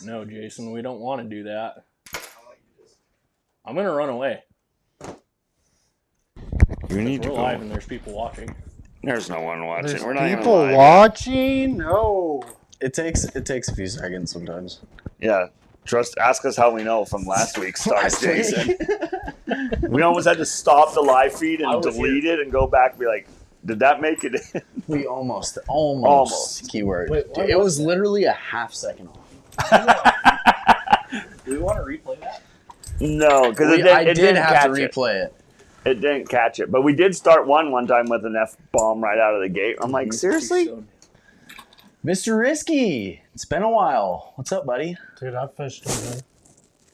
No, Jason, we don't want to do that. I'm going to run away. We're live and there's people watching. There's no one watching. There's We're not even people live watching? No. It takes a few seconds sometimes. Yeah. Ask us how we know from last week's start, Jason. We almost had to stop the live feed and delete it and go back and be like, did that make it in? We almost. Keyword. Wait, it was literally a half second off. Do we want to replay that? No, because it didn't have to catch replay it. It didn't catch it. But we did start one time with an F-bomb right out of the gate. I'm like, seriously? Mr. Risky, it's been a while. What's up, buddy? Dude, I fished with him.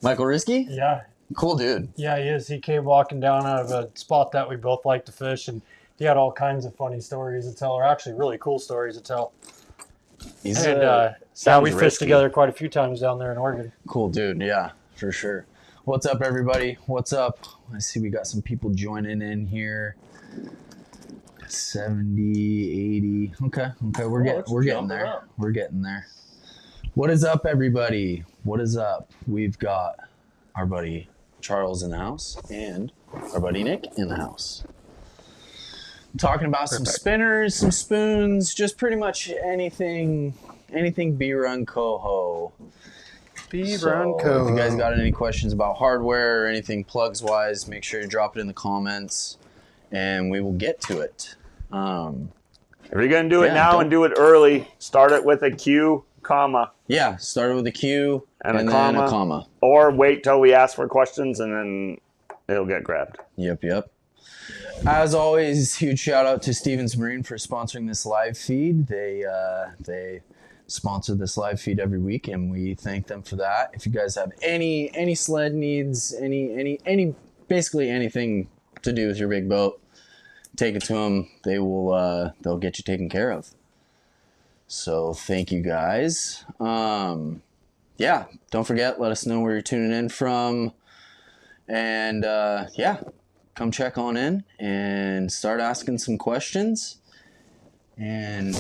Michael Risky? Yeah. Cool dude. Yeah, he is. He came walking down out of a spot that we both like to fish, and he had all kinds of funny stories to tell, or actually really cool stories to tell. We fished together quite a few times down there in Oregon. Cool dude, yeah, for sure. What's up, everybody? What's up? I see we got some people joining in here. 70, 80. Okay, we're getting there. We're getting there. What is up, everybody? What is up? We've got our buddy Charles in the house and our buddy Nick in the house. I'm talking about some spinners, some spoons, just pretty much anything B-Run Coho. B-Run Coho. If you guys got any questions about hardware or anything plugs wise, make sure to drop it in the comments and we will get to it. If you're going to do it now and do it early, start it with a Q, comma. Yeah, start it with a Q and a then a comma. Or wait till we ask for questions and then it'll get grabbed. Yep. As always, huge shout out to Stevens Marine for sponsoring this live feed. They sponsor this live feed every week, and we thank them for that. If you guys have any sled needs, any basically anything to do with your big boat, take it to them. They'll get you taken care of. So thank you guys. Don't forget, let us know where you're tuning in from, and come check on in and start asking some questions. And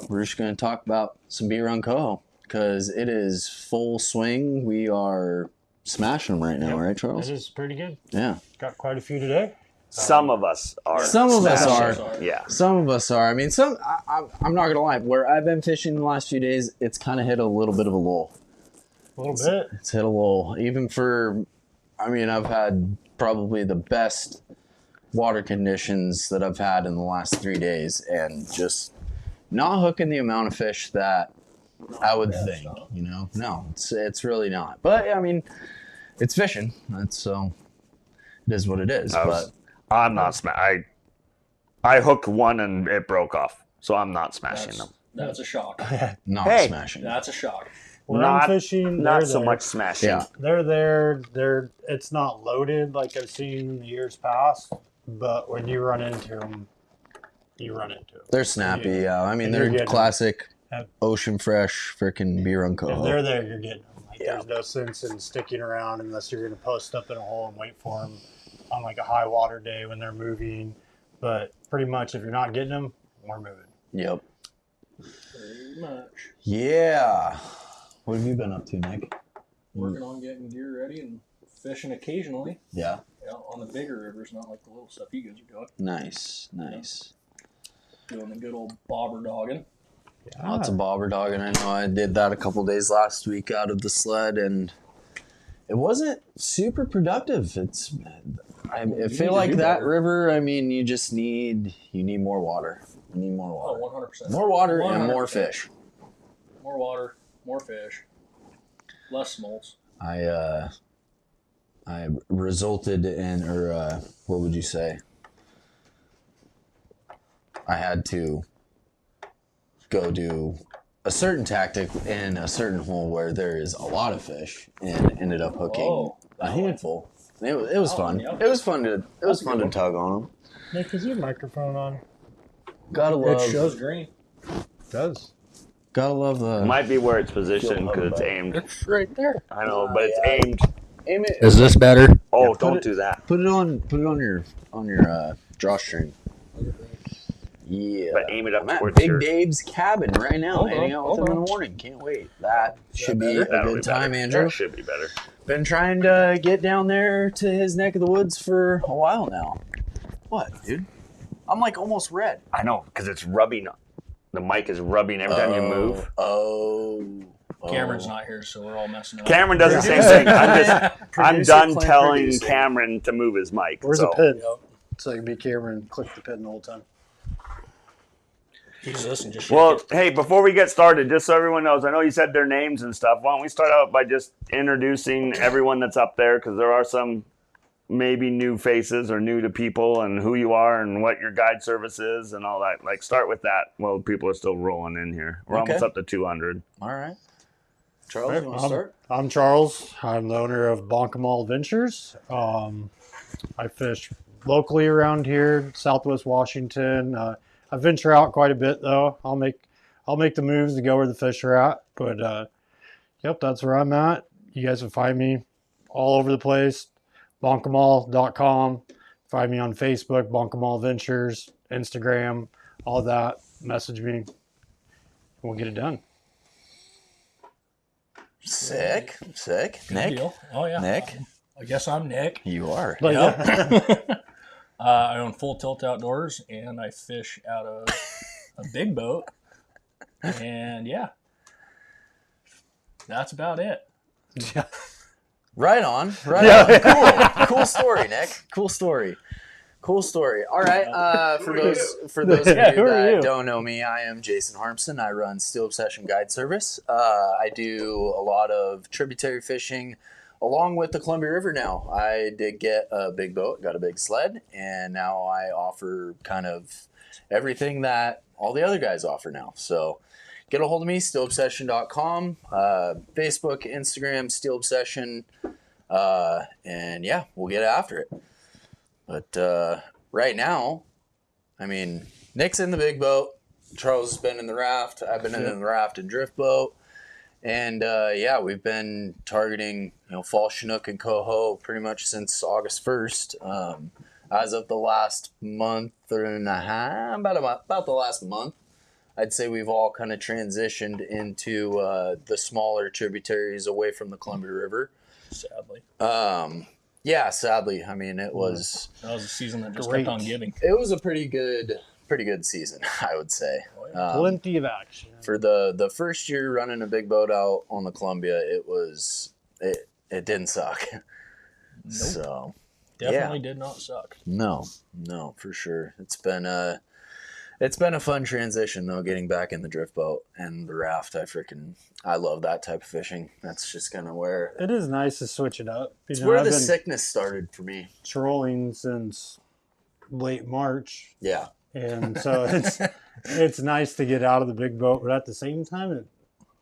we're just going to talk about some B-Run Coho because it is full swing. We are smashing them right now, right, Charles? It is pretty good. Yeah. Got quite a few today. Some of us are. Some of us are. Yeah. Some of us are. I mean, I'm not going to lie. Where I've been fishing the last few days, it's kind of hit a little bit of a lull. It's hit a lull. Even for, I've had probably the best water conditions that I've had in the last 3 days and just not hooking the amount of fish that I would think, No, it's really not. But, it's fishing. It is what it is. I'm not smashing. I hooked one and it broke off, so I'm not smashing them. That's a shock. Smashing. That's a shock. When I'm fishing, not so much smashing. Yeah. They're there. It's not loaded like I've seen in the years past, but when you run into them, you run into them. They're snappy, yeah. They're classic ocean fresh freaking B-Run Coho. If they're there, you're getting them. There's no sense in sticking around unless you're going to post up in a hole and wait for them on like a high water day when they're moving. But pretty much, if you're not getting them, we're moving. Yep. Pretty much. Yeah. What have you been up to, Nick? Working on getting gear ready and fishing occasionally. Yeah. On the bigger rivers, not like the little stuff you guys are doing. Nice. Doing the good old bobber dogging. Yeah. Lots of bobber dogging. I know I did that a couple days last week out of the sled, and it wasn't super productive. I feel like that river, you just need more water. You need more water. Oh, 100%. More water 100%. and more fish. More water, more fish, less smolts. I resulted in, what would you say? I had to go do a certain tactic in a certain hole where there is a lot of fish, and ended up hooking a handful. It was fun. Yeah. It was fun to tug on them. Nick, is your microphone on? Gotta love. It shows green. It does. Gotta love the. It might be where it's positioned because it's aimed. It's right there. I know, but it's aimed. Aim it. Is this better? Oh, don't do that. Put it on your drawstring. Yeah. But aim it up I'm at towards Big your... Dave's cabin right now, Hold hanging on, out with hold him in on. the morning. Can't wait. That should be a That'll good be better. time, Andrew. That should be better. Been trying to get down there to his neck of the woods for a while now. What, dude? I'm like almost red. I know, because it's rubbing. The mic is rubbing every time you move. Cameron's not here, so we're all messing up. Cameron does the same thing. I'm Producer, done Clint telling producing. Cameron to move his mic. Where's so. the pin? So you can be camera and click the pin the whole time. He's listening. Just Well, hey, before we get started, just so everyone knows, I know you said their names and stuff. Why don't we start out by just introducing everyone that's up there, because there are some maybe new faces or new to people, and who you are and what your guide service is and all that. Like, start with that while people are still rolling in here. We're almost up to 200. All right. Charles, you want to start? I'm Charles. I'm the owner of 𝗛𝗘𝗟𝗣 𝗪𝗢𝗥𝗘𝗔𝗗 I fish locally around here, Southwest Washington. I venture out quite a bit though. I'll make the moves to go where the fish are at. But yep, that's where I'm at. You guys can find me all over the place. 𝗛𝗘𝗟𝗣𝗥𝗘𝗔𝗗. Find me on Facebook, 𝗛𝗘𝗟𝗣 Instagram, all that. Message me. We'll get it done. Sick. Good Nick? deal. Oh yeah. Nick? I guess I'm Nick. You are. But yeah. I own Full Tilt Outdoors, and I fish out of a big boat. And yeah, that's about it. Right on. Cool. Cool story, Nick. Cool story. All right. For those of you that don't know me, I am Jason Harmson. I run Steel Obsession Guide Service. I do a lot of tributary fishing along with the Columbia River now. I did get a big boat, got a big sled, and now I offer kind of everything that all the other guys offer now. So get a hold of me, steelobsession.com, Facebook, Instagram, Steel Obsession, and yeah, we'll get after it. But right now, I mean, Nick's in the big boat, Charles has been in the raft, I've been in the raft and drift boat, and yeah, we've been targeting fall Chinook and Coho pretty much since August 1st. As of the last month and a half, about the last month, I'd say we've all kind of transitioned into the smaller tributaries away from the Columbia River. Sadly. Yeah, sadly. I mean, that was a season that just kept on giving. It was a pretty good season, I would say. Plenty of action. For the first year running a big boat out on the Columbia, it didn't suck. Nope. So Definitely did not suck. No, for sure. It's been a fun transition though, getting back in the drift boat and the raft. I love that type of fishing. That's just kind of where It is nice to switch it up. it's where the sickness started for me. Trolling since late March, Yeah. and so it's nice to get out of the big boat, but at the same time, it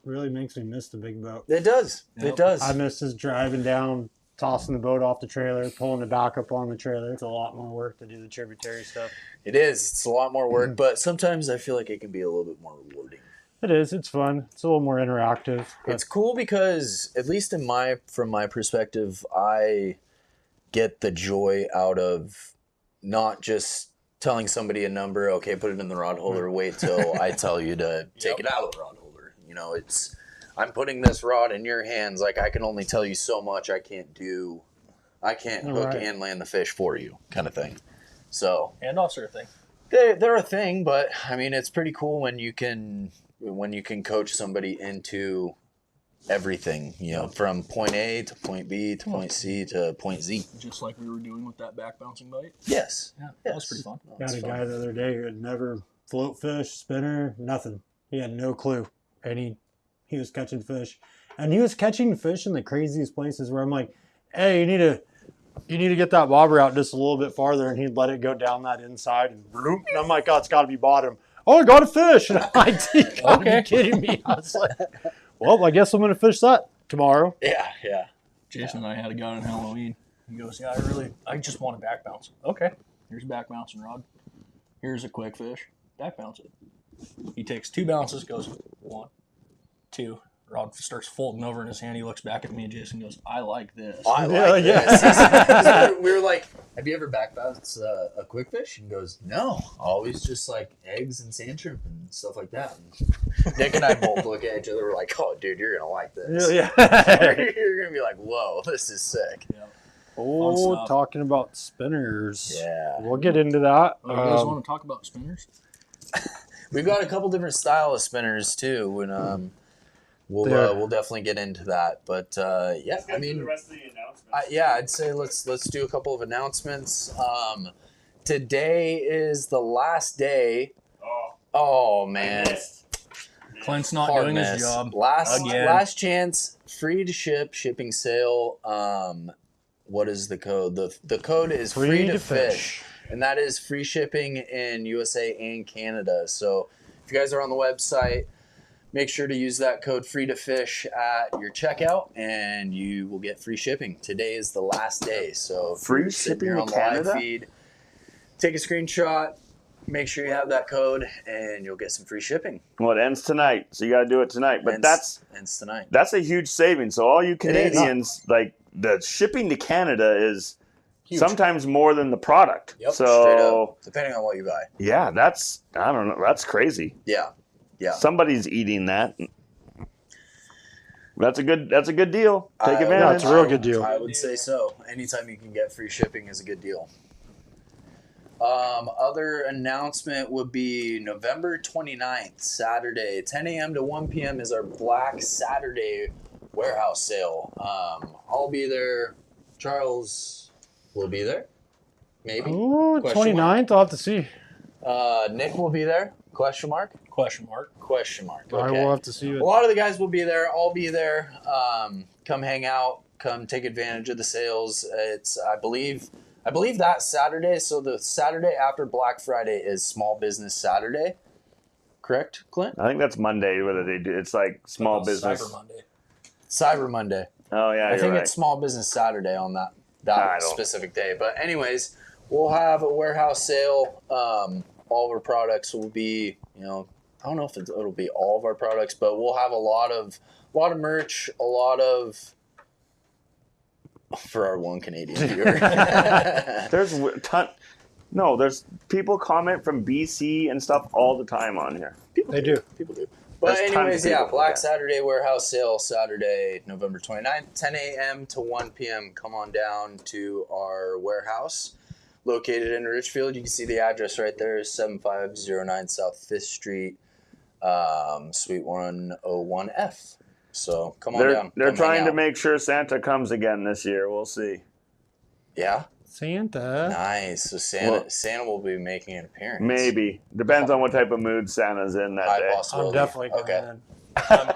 really makes me miss the big boat. It does. Yep. It does. I miss just driving down, tossing the boat off the trailer, pulling it back up on the trailer. It's a lot more work to do the tributary stuff. It is. It's a lot more work, but sometimes I feel like it can be a little bit more rewarding. It is. It's fun. It's a little more interactive. It's cool because, at least from my perspective, I get the joy out of not just telling somebody a number, okay, put it in the rod holder, wait till I tell you to take it out of the rod holder. I'm putting this rod in your hands. Like, I can only tell you so much. I can't hook and land the fish for you, kind of thing. So Handoffs are a thing. they're a thing, but I mean, it's pretty cool when you can coach somebody into everything, from point A to point B to point C to point Z. Just like we were doing with that back bouncing bite. Yes. Yeah, that was pretty fun. Got a guy the other day who had never float fish, spinner, nothing. He had no clue, and he was catching fish, and he was catching fish in the craziest places where I'm like, hey, you need to get that bobber out just a little bit farther, and he'd let it go down that inside, and I'm like, oh, it's got to be bottom. Oh, I got a fish. And I'm like, you gotta be kidding me. I was like, well, I guess I'm going to fish that tomorrow. Yeah. Jason and I had a guy on Halloween. He goes, yeah, I just want a back bounce. Okay, here's a back bouncing rod. Here's a quick fish. Back bounce it. He takes 2 bounces, goes 1, 2. Rod starts folding over in his hand. He looks back at me and Jason goes, I like this. I like this. We were like, have you ever backbounced a quick fish? And he goes, no, always just like eggs and sand shrimp and stuff like that. And Nick and I both look at each other. We're like, oh, dude, you're gonna like this. Yeah. You're gonna be like, whoa, this is sick. Yeah. Oh, talking about spinners. Yeah. We'll get into that. Oh, you guys want to talk about spinners? We've got a couple different style of spinners too, and we'll definitely get into that. But yeah, I mean, the rest of the announcements. yeah, I'd say let's do a couple of announcements. Today is the last day. Oh man, Clint's not hard doing miss. his job. Last Again. chance, free to ship, shipping sale. What is the code? The code is free to fish. And that is free shipping in USA and Canada. So if you guys are on the website, make sure to use that code free to fish at your checkout and you will get free shipping. Today is the last day. So Free if you're sitting shipping here to on the live Canada? feed, take a screenshot, make sure you have that code and you'll get some free shipping. Well, it ends tonight, so you got to do it tonight. But Ends tonight. that's a huge saving. So all you Canadians, like the shipping to Canada is Huge. sometimes more than the product. Yep, so straight up, depending on what you buy. yeah, I don't know, that's crazy. Yeah. Somebody's eating that. That's a good deal. Take advantage. Yeah, it's a real good deal. I would say so. Anytime you can get free shipping is a good deal. Other announcement would be November 29th, Saturday, 10 a.m. to 1 p.m. is our Black Saturday warehouse sale. I'll be there. Charles will be there. Maybe. Oh, Question 29th. I'll have to see. Nick will be there. Question mark? Question mark. Question mark. I Okay. will have to see it. A lot of the guys will be there. I'll be there. Come hang out. Come take advantage of the sales. It's I believe that Saturday. So the Saturday after Black Friday is Small Business Saturday. Correct, Clint? I think that's Monday. Whether they do, it's like small business. Cyber Monday. Cyber Monday. Oh yeah, I you're think right. it's Small Business Saturday on that I don't- specific day. But anyways, we'll have a warehouse sale. All of our products will be, I don't know if it'll be all of our products, but we'll have a lot of merch, a lot of for our one Canadian viewer. There's a ton. No, there's people comment from BC and stuff all the time on here. They do. People do. But There's tons anyways, of yeah, people, Black yeah. Saturday warehouse sale, Saturday, November 29th, 10 a.m. to 1 p.m. Come on down to our warehouse located in Ridgefield. You can see the address right there, 7509 South 5th Street, Suite 101F. So come on down. They're Come trying hang to out. make sure Santa comes again this year. We'll see. Yeah? Santa. Nice. So Santa will be making an appearance. Maybe. Depends on what type of mood Santa's in that High day. possibility. I'm definitely coming Okay. in.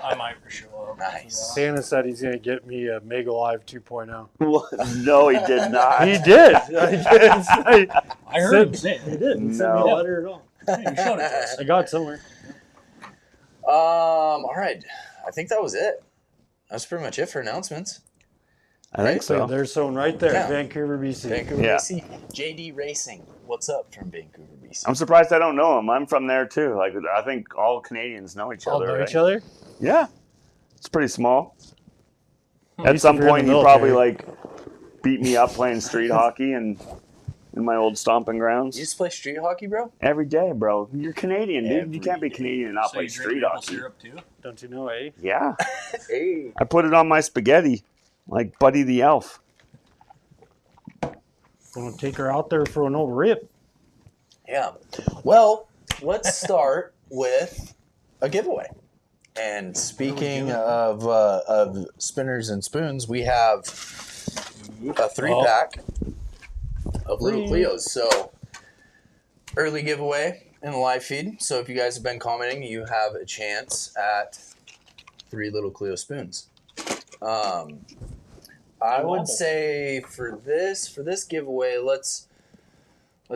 I might for sure. Nice. Santa said he's going to get me a Mega Live 2.0. No, he did not. He did. I heard him say it. He did. He sent me No. a letter at all. You showed it to us. I got it somewhere. All right. I think that was it. That's pretty much it for announcements. I think So so. there's someone right there, Yeah. Vancouver, BC. Vancouver, Yeah. BC. JD Racing. What's up from Vancouver, BC? I'm surprised I don't know him. I'm from there too. Like I think all Canadians know each All other. know right? each other? Yeah, it's pretty small. At At least some if you're in point, the you probably military. like beat me up playing street hockey and in my old stomping You grounds used to play street hockey, bro? every day, bro. You're Canadian, dude. Every You can't be day. Canadian and not So play you drink street maple hockey. syrup too? Don't you know, eh? Yeah, Hey. I put it on my spaghetti, like Buddy the Elf. Gonna take her out there for an old rip. Yeah. Well, let's start with a giveaway. And speaking of spinners and spoons, we have a 3-pack of Little Cleos. So, early giveaway in the live feed. So, if you guys have been commenting, you have a chance at 3 Little Cleo spoons. I would say for this giveaway, let's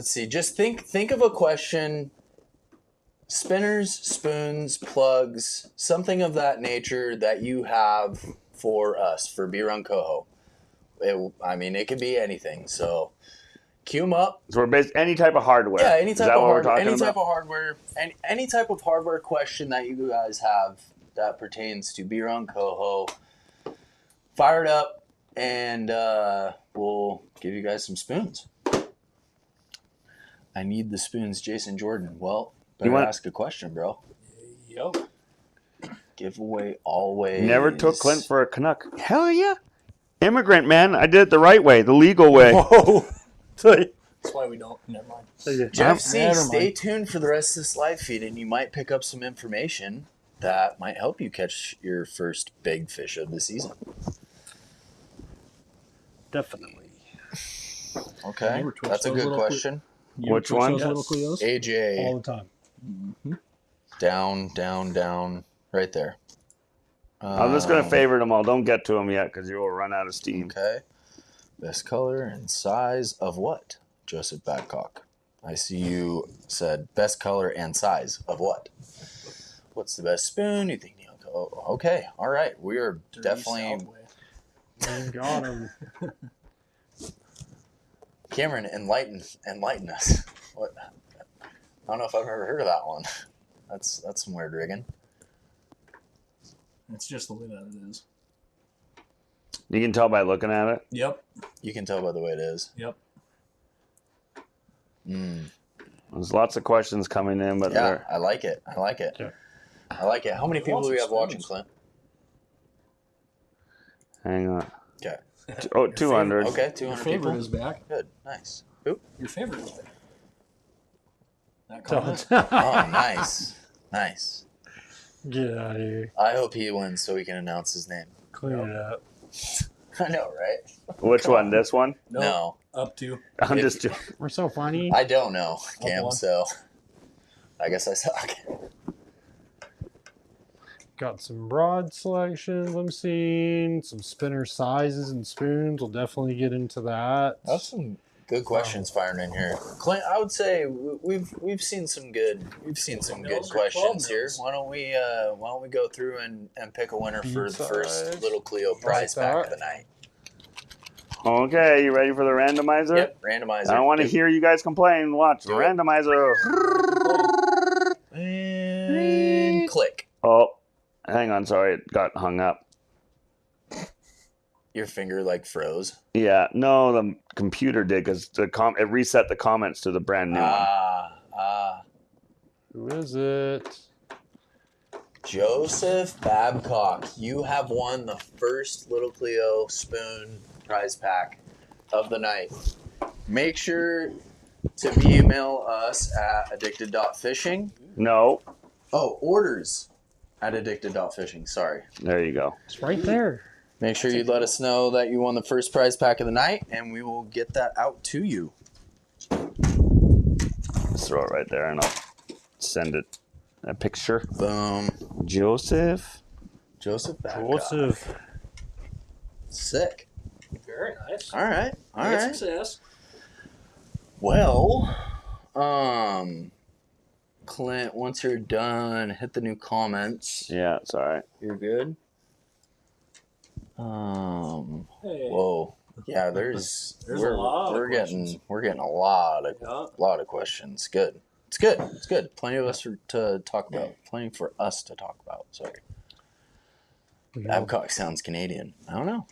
see. Just think of a question. Spinners, spoons, plugs, something of that nature that you have for us for Beer on Coho. It could be anything. So cue them up. So we're based any type of hardware. Yeah, any Is type that of what we're hardware. talking Any about? type of hardware. Any type of hardware question that you guys have that pertains to Beer on Coho. Fire it up, and we'll give you guys some spoons. I need the spoons, Jason Jordan. Well, You better want- ask a question, bro. Yep. Giveaway always. Never took Clint for a Canuck. Hell yeah. Immigrant, man. I did it the right way, the legal way. Whoa. That's why we don't. Never mind. Jeff C, Never stay mind. tuned for the rest of this live feed, and you might pick up some information that might help you catch your first big fish of the season. Definitely. Okay, Never twitch that's a those good little question. You Which twitch one? those little Yes. Cleos? AJ, All the time. down, down, down, right there. I'm just going to favorite them all. Don't get to them yet because you will run out of steam. Okay. Best color and size of what? Joseph Babcock. I see you said best color and size of what? What's the best spoon? You think? Oh, okay. All right. We are Dirty definitely. Southway. You got him. Cameron, enlighten us. What? I don't know if I've ever heard of that one. That's some weird rigging. It's just the way that it is. You can tell by looking at it. Yep. You can tell by the way it is. Yep. There's lots of questions coming in, but Yeah, they're- I like it. I like it. Yeah. I like it. How many people do we have watching, Clint? hang on. Okay. Oh, 200. Okay, Your 200 favorite people. is back. Good. Nice. Who? Your favorite is back. That Don't. comment? Oh, nice. Nice. Get out of here. I hope he wins so we can announce his name. Clean it up. I know, right? Which one? This one? No. Up to. I'm If- just. We're so funny. I don't know, Cam, one. so I guess I suck. Got some broad selections I'm seeing. Some spinner sizes and spoons. We'll definitely get into that. That's some good questions firing in here, Clint. I would say we've seen some good good Mils or 12 questions here. mils? Why don't we go through and pick a winner for the Size. first little Cleo prize Like pack that. of the night? Okay, you ready for the randomizer? Yep, randomizer. I don't want to hear you guys complain. Watch the Do it. randomizer. And click. Oh, hang on. Sorry, it got hung up. Your finger like froze. Yeah, no, the computer did because it reset the comments to the brand new one. Who is it? Joseph Babcock, you have won the first Little Cleo spoon prize pack of the night. Make sure to email us at addicted.fishing. No, Oh, orders at addicted.fishing. Sorry. there you go. It's right there. Make sure you let us know that you won the first prize pack of the night, and we will get that out to you. Just throw it right there, and I'll send it a picture. Boom. Joseph. Joseph Babcock. Joseph. Sick. Very nice. All right. All Great right. success. Well, Clint, once you're done, hit the new comments. Yeah, it's all right. You're good. Hey. Whoa. Yeah, There's a we're lot of we're questions. getting a lot Yeah. of questions. Good. It's good. It's good. Plenty of us to talk about. Plenty for us to talk about. Sorry. Babcock sounds Canadian. I don't know.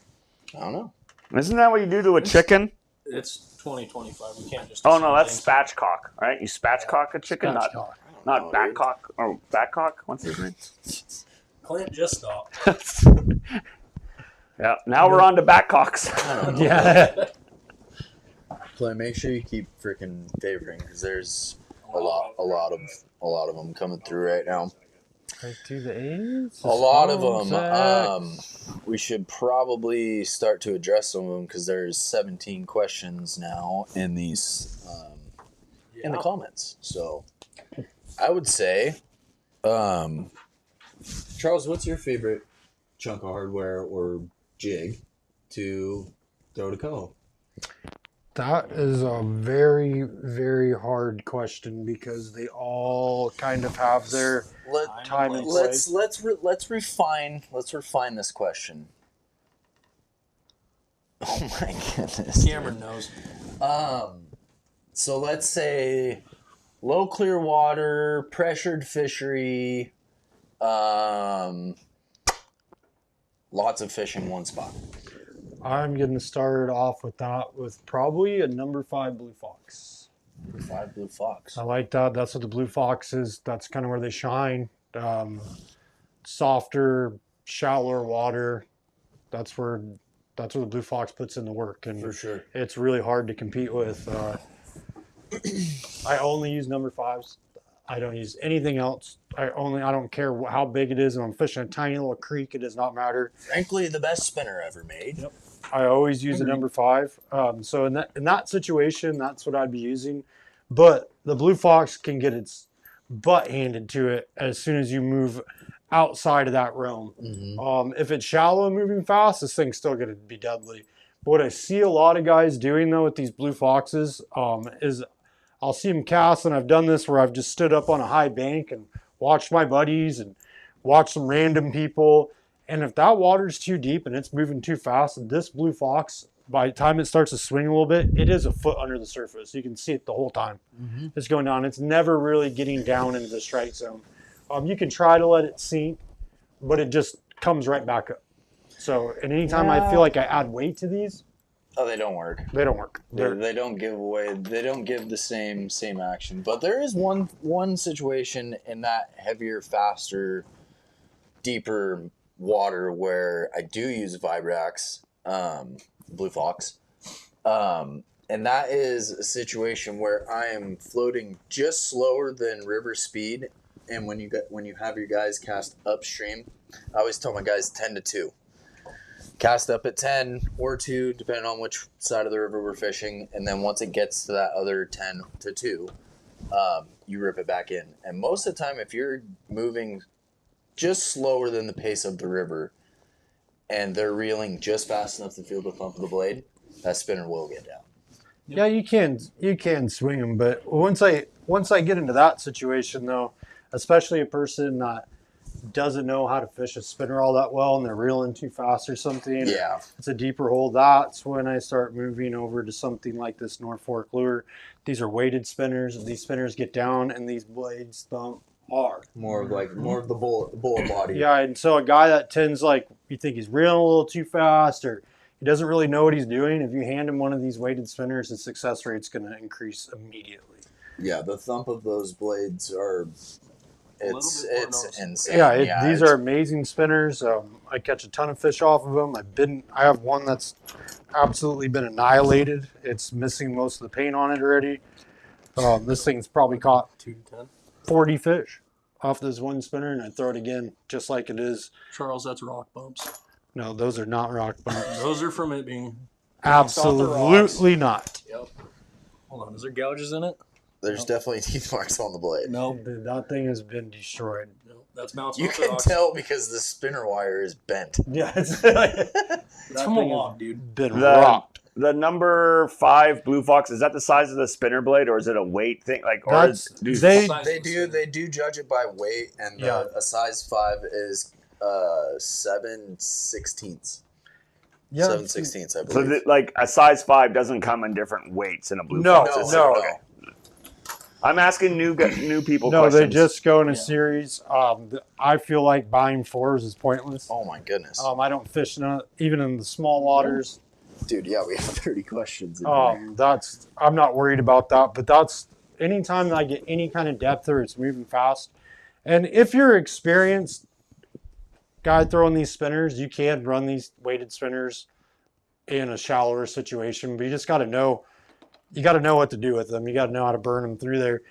Isn't that what you do to a chicken? It's 2025. We can't just. Oh no, assume that's things. spatchcock, right? You spatchcock a chicken, not Spatchcock. not know, backcock or backcock. What's his name? Clint just stopped. Yeah. Now we're on to backcocks. I don't know. Yeah. Clint, make sure you keep freaking favoring because there's a lot of them coming through right now. Right to the A's. A lot of Storm them. Zach. We should probably start to address some of them because there's 17 questions now in these in the comments. So I would say, Charles, what's your favorite chunk of hardware or jig to throw to Coho? That is a very, very hard question because they all kind of have their time and place. Let's refine this question. Oh my goodness. Cameron knows. So let's say low clear water, pressured fishery, lots of fish in one spot. I'm going to start off with that with probably a number 5 blue fox. 5 blue fox. I like that. That's what the blue fox is. That's kind of where they shine. Softer, shallower water. That's where the blue fox puts in the work, and For sure. it's really hard to compete with. I only use number 5s. I don't use anything else. I don't care how big it is. And I'm fishing a tiny little creek. It does not matter. Frankly, the best spinner ever made. Yep. I always use a number 5. So in that situation, that's what I'd be using. But the blue fox can get its butt handed to it as soon as you move outside of that realm. Mm-hmm. If it's shallow and moving fast, this thing's still going to be deadly. But what I see a lot of guys doing though with these blue foxes is I'll see them cast, and I've done this where I've just stood up on a high bank and watched my buddies and watched some random people. And if that water's too deep and it's moving too fast, this blue fox, by the time it starts to swing a little bit, it is a foot under the surface. You can see it the whole time. Mm-hmm. It's going down. It's never really getting down into the strike zone. You can try to let it sink, but it just comes right back up. So, and anytime I feel like I add weight to these, Oh, they don't work. they don't work. They don't give away. They don't give the same action. But there is one situation in that heavier, faster, deeper water where I do use Vibrax, Blue Fox, and that is a situation where I am floating just slower than river speed. And when you have your guys cast upstream, I always tell my guys 10 to 2. Cast up at 10 or 2, depending on which side of the river we're fishing. And then once it gets to that other 10 to 2, you rip it back in. And most of the time, if you're moving just slower than the pace of the river and they're reeling just fast enough to feel the thump of the blade, that spinner will get down. Yeah, you can swing them, but once I get into that situation though, especially a person that doesn't know how to fish a spinner all that well and they're reeling too fast or something. Yeah. It's a deeper hole. That's when I start moving over to something like this North Fork lure. These are weighted spinners. These spinners get down and these blades thump hard. More of the bullet body. Yeah, and so a guy that tends like you think he's reeling a little too fast or he doesn't really know what he's doing, if you hand him one of these weighted spinners, his success rate's going to increase immediately. Yeah, the thump of those blades are it's insane. Yeah, these are amazing spinners. I catch a ton of fish off of them. I have one that's absolutely been annihilated. It's missing most of the paint on it already. This thing's probably caught 40 fish off this one spinner, and I throw it again just like it is. Charles, that's rock bumps. No, those are not rock bumps. Those are from it being Absolutely not. Yep. Hold on, is there gouges in it? There's definitely teeth marks on the blade. No. That thing has been destroyed. No, that's bouncing You off the can rocks. tell because the spinner wire is bent. Yeah, it's It's from a log, dude. been rocked. The number 5 blue fox, is that the size of the spinner blade or is it a weight thing? They They do judge it by weight, and a size 5 is 7/16. Yeah. 7/16, I so believe. like a size 5 doesn't come in different weights in a blue No, fox. no. Okay. I'm asking new people No, questions. they just go in a series. I feel like buying 4s is pointless. Oh my goodness. I don't fish even in the small waters. Dude, yeah, we have 30 questions in here. I'm not worried about that, but that's anytime that I get any kind of depth or it's moving fast. And if you're experienced guy throwing these spinners, you can run these weighted spinners in a shallower situation, but you just got to know. You got to know what to do with them. You got to know how to burn them through there.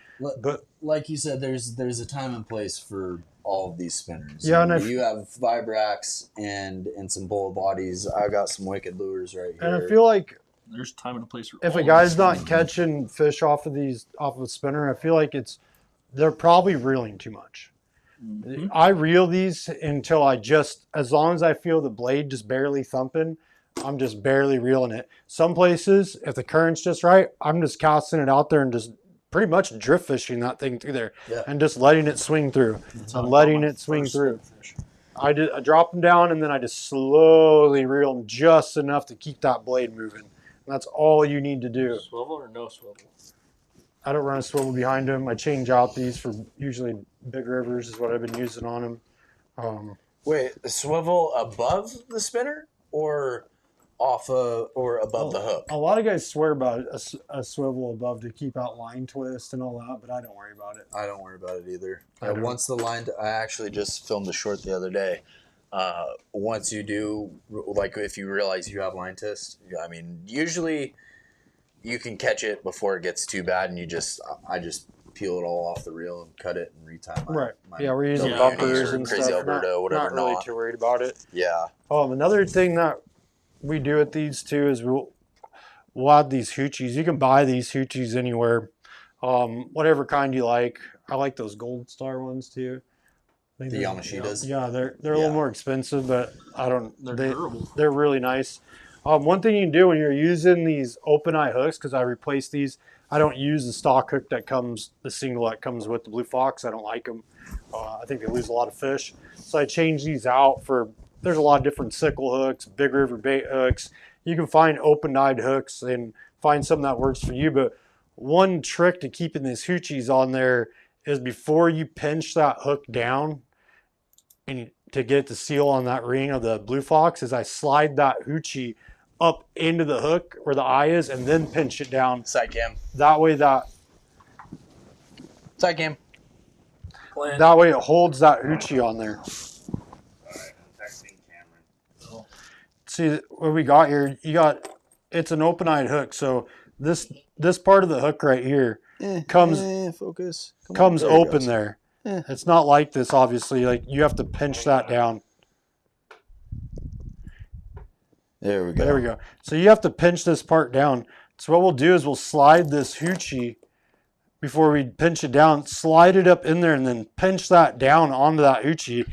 But like you said, there's a time and place for all of these spinners. Yeah, and you have Vibrax and some bullet bodies. I got some wicked lures right here. And I feel like There's time and a place for if all a of guy's this. not catching fish off of a spinner, I feel like they're probably reeling too much. Mhm. I reel these until as long as I feel the blade just barely thumping, I'm just barely reeling it. Some places, if the current's just right, I'm just casting it out there and just pretty much drift fishing that thing through there and just letting it swing through. I'm letting it swing through. I drop them down and then I just slowly reel them just enough to keep that blade moving. And that's all you need to do. Swivel or no swivel? I don't run a swivel behind them. I change out these for usually big rivers is what I've been using on them. Wait, a swivel above the spinner or off or above the hook. A lot of guys swear about a swivel above to keep out line twist and all that, but I don't worry about it. I don't worry about it either. I don't. Once the line, I actually just filmed a short the other day. Once you do, like if you realize you have line twist, I mean, usually you can catch it before it gets too bad, and I just peel it all off the reel and cut it and retie my Yeah, we're using Yeah, bumpers and Crazy stuff. Alberta, whatever. Not really too worried about it. Yeah. Another thing that we do with these too is we'll add these hoochies. You can buy these hoochies anywhere, whatever kind you like. I like those Gold Star ones too. The Yamashitas. Yeah, they're a little more expensive, but They're durable. They're really nice. One thing you can do when you're using these open eye hooks, because I replaced these, I don't use the stock hook the single that comes with the Blue Fox. I don't like them. I think they lose a lot of fish. So I changed these out there's a lot of different sickle hooks, big river bait hooks. You can find open-eyed hooks and find something that works for you. But one trick to keeping these hoochies on there is before you pinch that hook down and to get it to seal on that ring of the Blue Fox, is I slide that hoochie up into the hook where the eye is and then pinch it down. Side cam. That way Side cam. it holds that hoochie on there. See what we got here, it's an open-eyed hook. So this part of the hook right here comes open there. It's not like this, obviously. Like you have to pinch that down. There we go. There we go. So you have to pinch this part down. So what we'll do is we'll slide this hoochie before we pinch it down, slide it up in there, and then pinch that down onto that hoochie,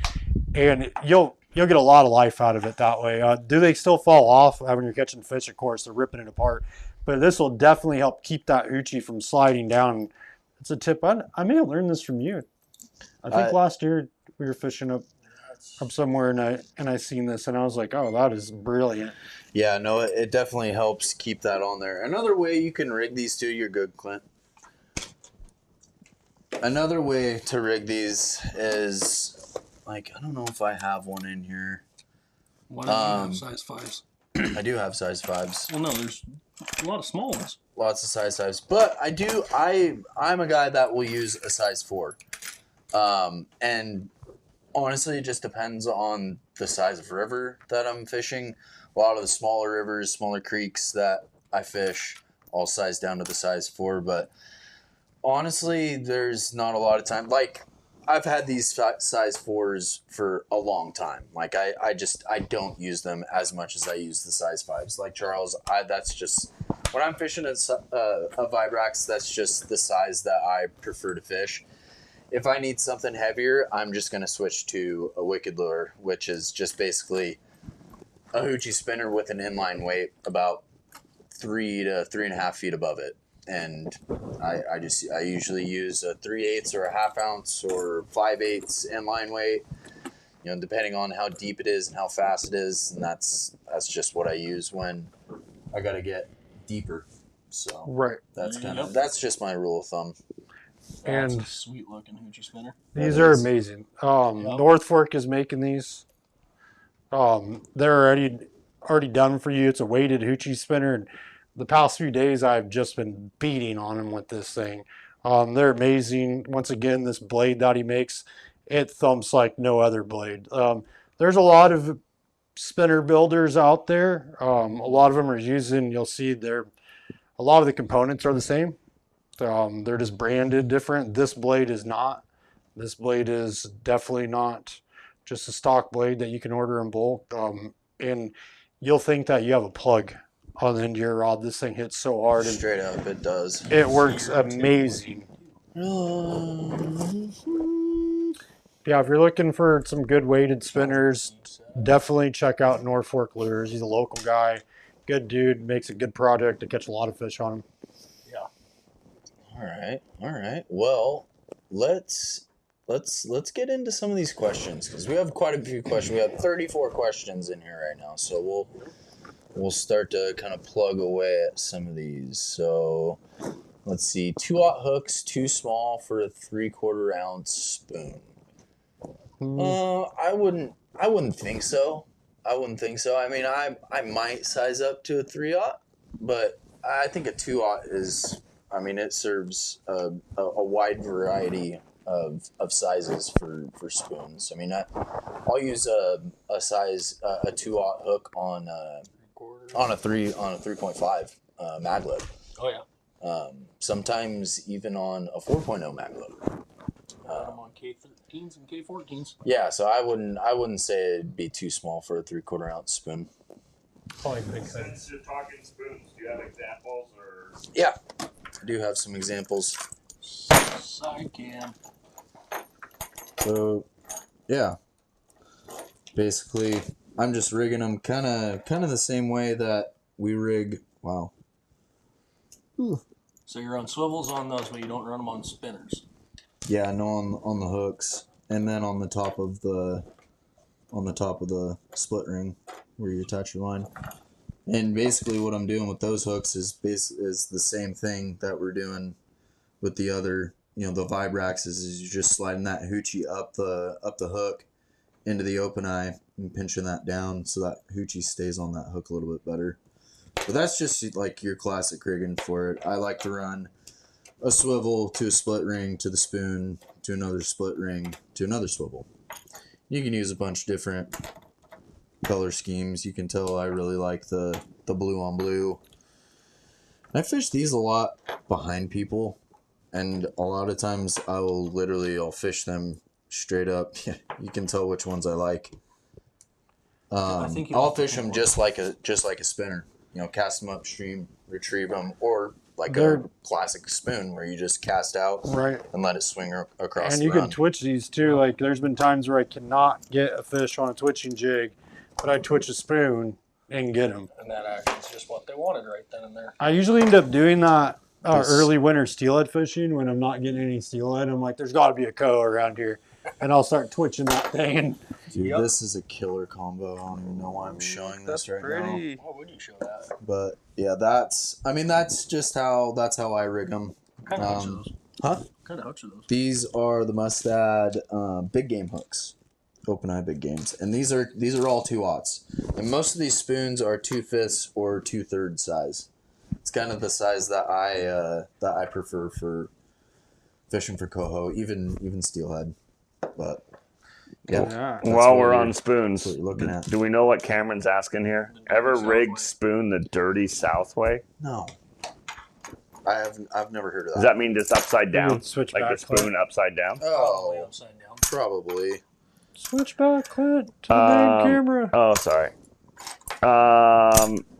and you'll get a lot of life out of it that way. Do they still fall off when you're catching fish? Of course, they're ripping it apart. But this will definitely help keep that hoochie from sliding down. It's a tip. I may have learned this from you. I think last year we were fishing up somewhere and I seen this and I was like, oh, that is brilliant. Yeah, no, it definitely helps keep that on there. Another way you can rig these too, you're good, Clint. Another way to rig these is, like, I don't know if I have one in here. Why don't you have size 5s? I do have size 5s. Well, no, there's a lot of small ones. Lots of size 5s. But I'm a guy that will use a size 4. And honestly, it just depends on the size of river that I'm fishing. A lot of the smaller rivers, smaller creeks that I fish, all size down to the size 4. But honestly, there's not a lot of time. Like, I've had these size 4s for a long time. Like, I don't use them as much as I use the size 5s. Like Charles, that's just, when I'm fishing a Vibrax, that's just the size that I prefer to fish. If I need something heavier, I'm just going to switch to a Wicked Lure, which is just basically a hoochie spinner with an inline weight about 3 to 3.5 feet above it. And I usually use a 3/8 or a 1/2 ounce or 5/8 inline weight, depending on how deep it is and how fast it is. And that's just what I use when I got to get deeper. So right, that's just my rule of thumb. And that's a sweet looking hoochie spinner. These are amazing. North Fork is making these. They're already done for you. It's a weighted hoochie spinner. And the past few days, I've just been beating on them with this thing. They're amazing. Once again, this blade that he makes, it thumps like no other blade. There's a lot of spinner builders out there. A lot of them are using, you'll see a lot of the components are the same. They're just branded different. This blade is not. This blade is definitely not just a stock blade that you can order in bulk. And you'll think that you have a plug on the end of your rod. This thing hits so hard. And straight up, it does. It works amazing. Yeah, if you're looking for some good weighted spinners, definitely check out North Fork Lures. He's a local guy, good dude, makes a good product to catch a lot of fish on him. Yeah. All right. Well, let's get into some of these questions because we have quite a few questions. We have 34 questions in here right now, so we'll start to kind of plug away at some of these. So let's see, 2/0 hooks too small for a 3/4 ounce spoon. I wouldn't think so. I wouldn't think so. I mean, I might size up to a 3/0, but I think a 2/0 is. I mean, it serves a wide variety of sizes for spoons. I mean, I'll use a size a 2/0 hook on a 3.5 mag lip. Oh yeah. Sometimes even on a 4.0 mag lip. I'm on K13s and K14s. Yeah, so I wouldn't say it'd be too small for a 3/4 ounce spoon. Probably big size. Since you're talking spoons, do you have examples or? Yeah, I do have some examples. Side cam. So, yeah. Basically, I'm just rigging them kind of the same way that we rig. Wow. So you're on swivels on those, but you don't run them on spinners. Yeah, no, on the hooks, and then on the top of the split ring where you attach your line. And basically, what I'm doing with those hooks is the same thing that we're doing with the other, the vibrax is you're just sliding that hoochie up the hook into the open eye and pinching that down so that hoochie stays on that hook a little bit better. But that's just like your classic rigging for it. I like to run a swivel to a split ring to the spoon to another split ring to another swivel. You can use a bunch of different color schemes. You can tell I really like the blue on blue. I fish these a lot behind people, and a lot of times I'll fish them straight up. You can tell which ones I like. I'll fish them just like a spinner. Cast them upstream, retrieve them, or like a classic spoon where you just cast out and let it swing across. And the you run. can twitch these too. Like there's been times where I cannot get a fish on a twitching jig, but I twitch a spoon and get them. And that actually is just what they wanted right then and there. I usually end up doing that early winter steelhead fishing when I'm not getting any steelhead. I'm like, there's got to be a Coho around here, and I'll start twitching that thing. And dude, this is a killer combo. I don't even know why I'm showing this right now. Why would you show that? But yeah, that's just how I rig them. What kind of hooks are those? Huh? What kind of hooks are those? These are the �𝗏𝗏 big game hooks, open eye big games, and these are all 2/0s. And most of these spoons are 2/5 or 2/3 size. It's kind of the size that I prefer for fishing for coho, even steelhead. But yeah. While we're on spoons, what you're looking at. Do we know what Cameron's asking here? Ever rigged spoon the dirty south way? No. I've never heard of that. Does that mean just upside down? Switch like back the spoon upside down? Probably Oh, upside down. probably. switch back, Clint, to the main camera. Oh, sorry.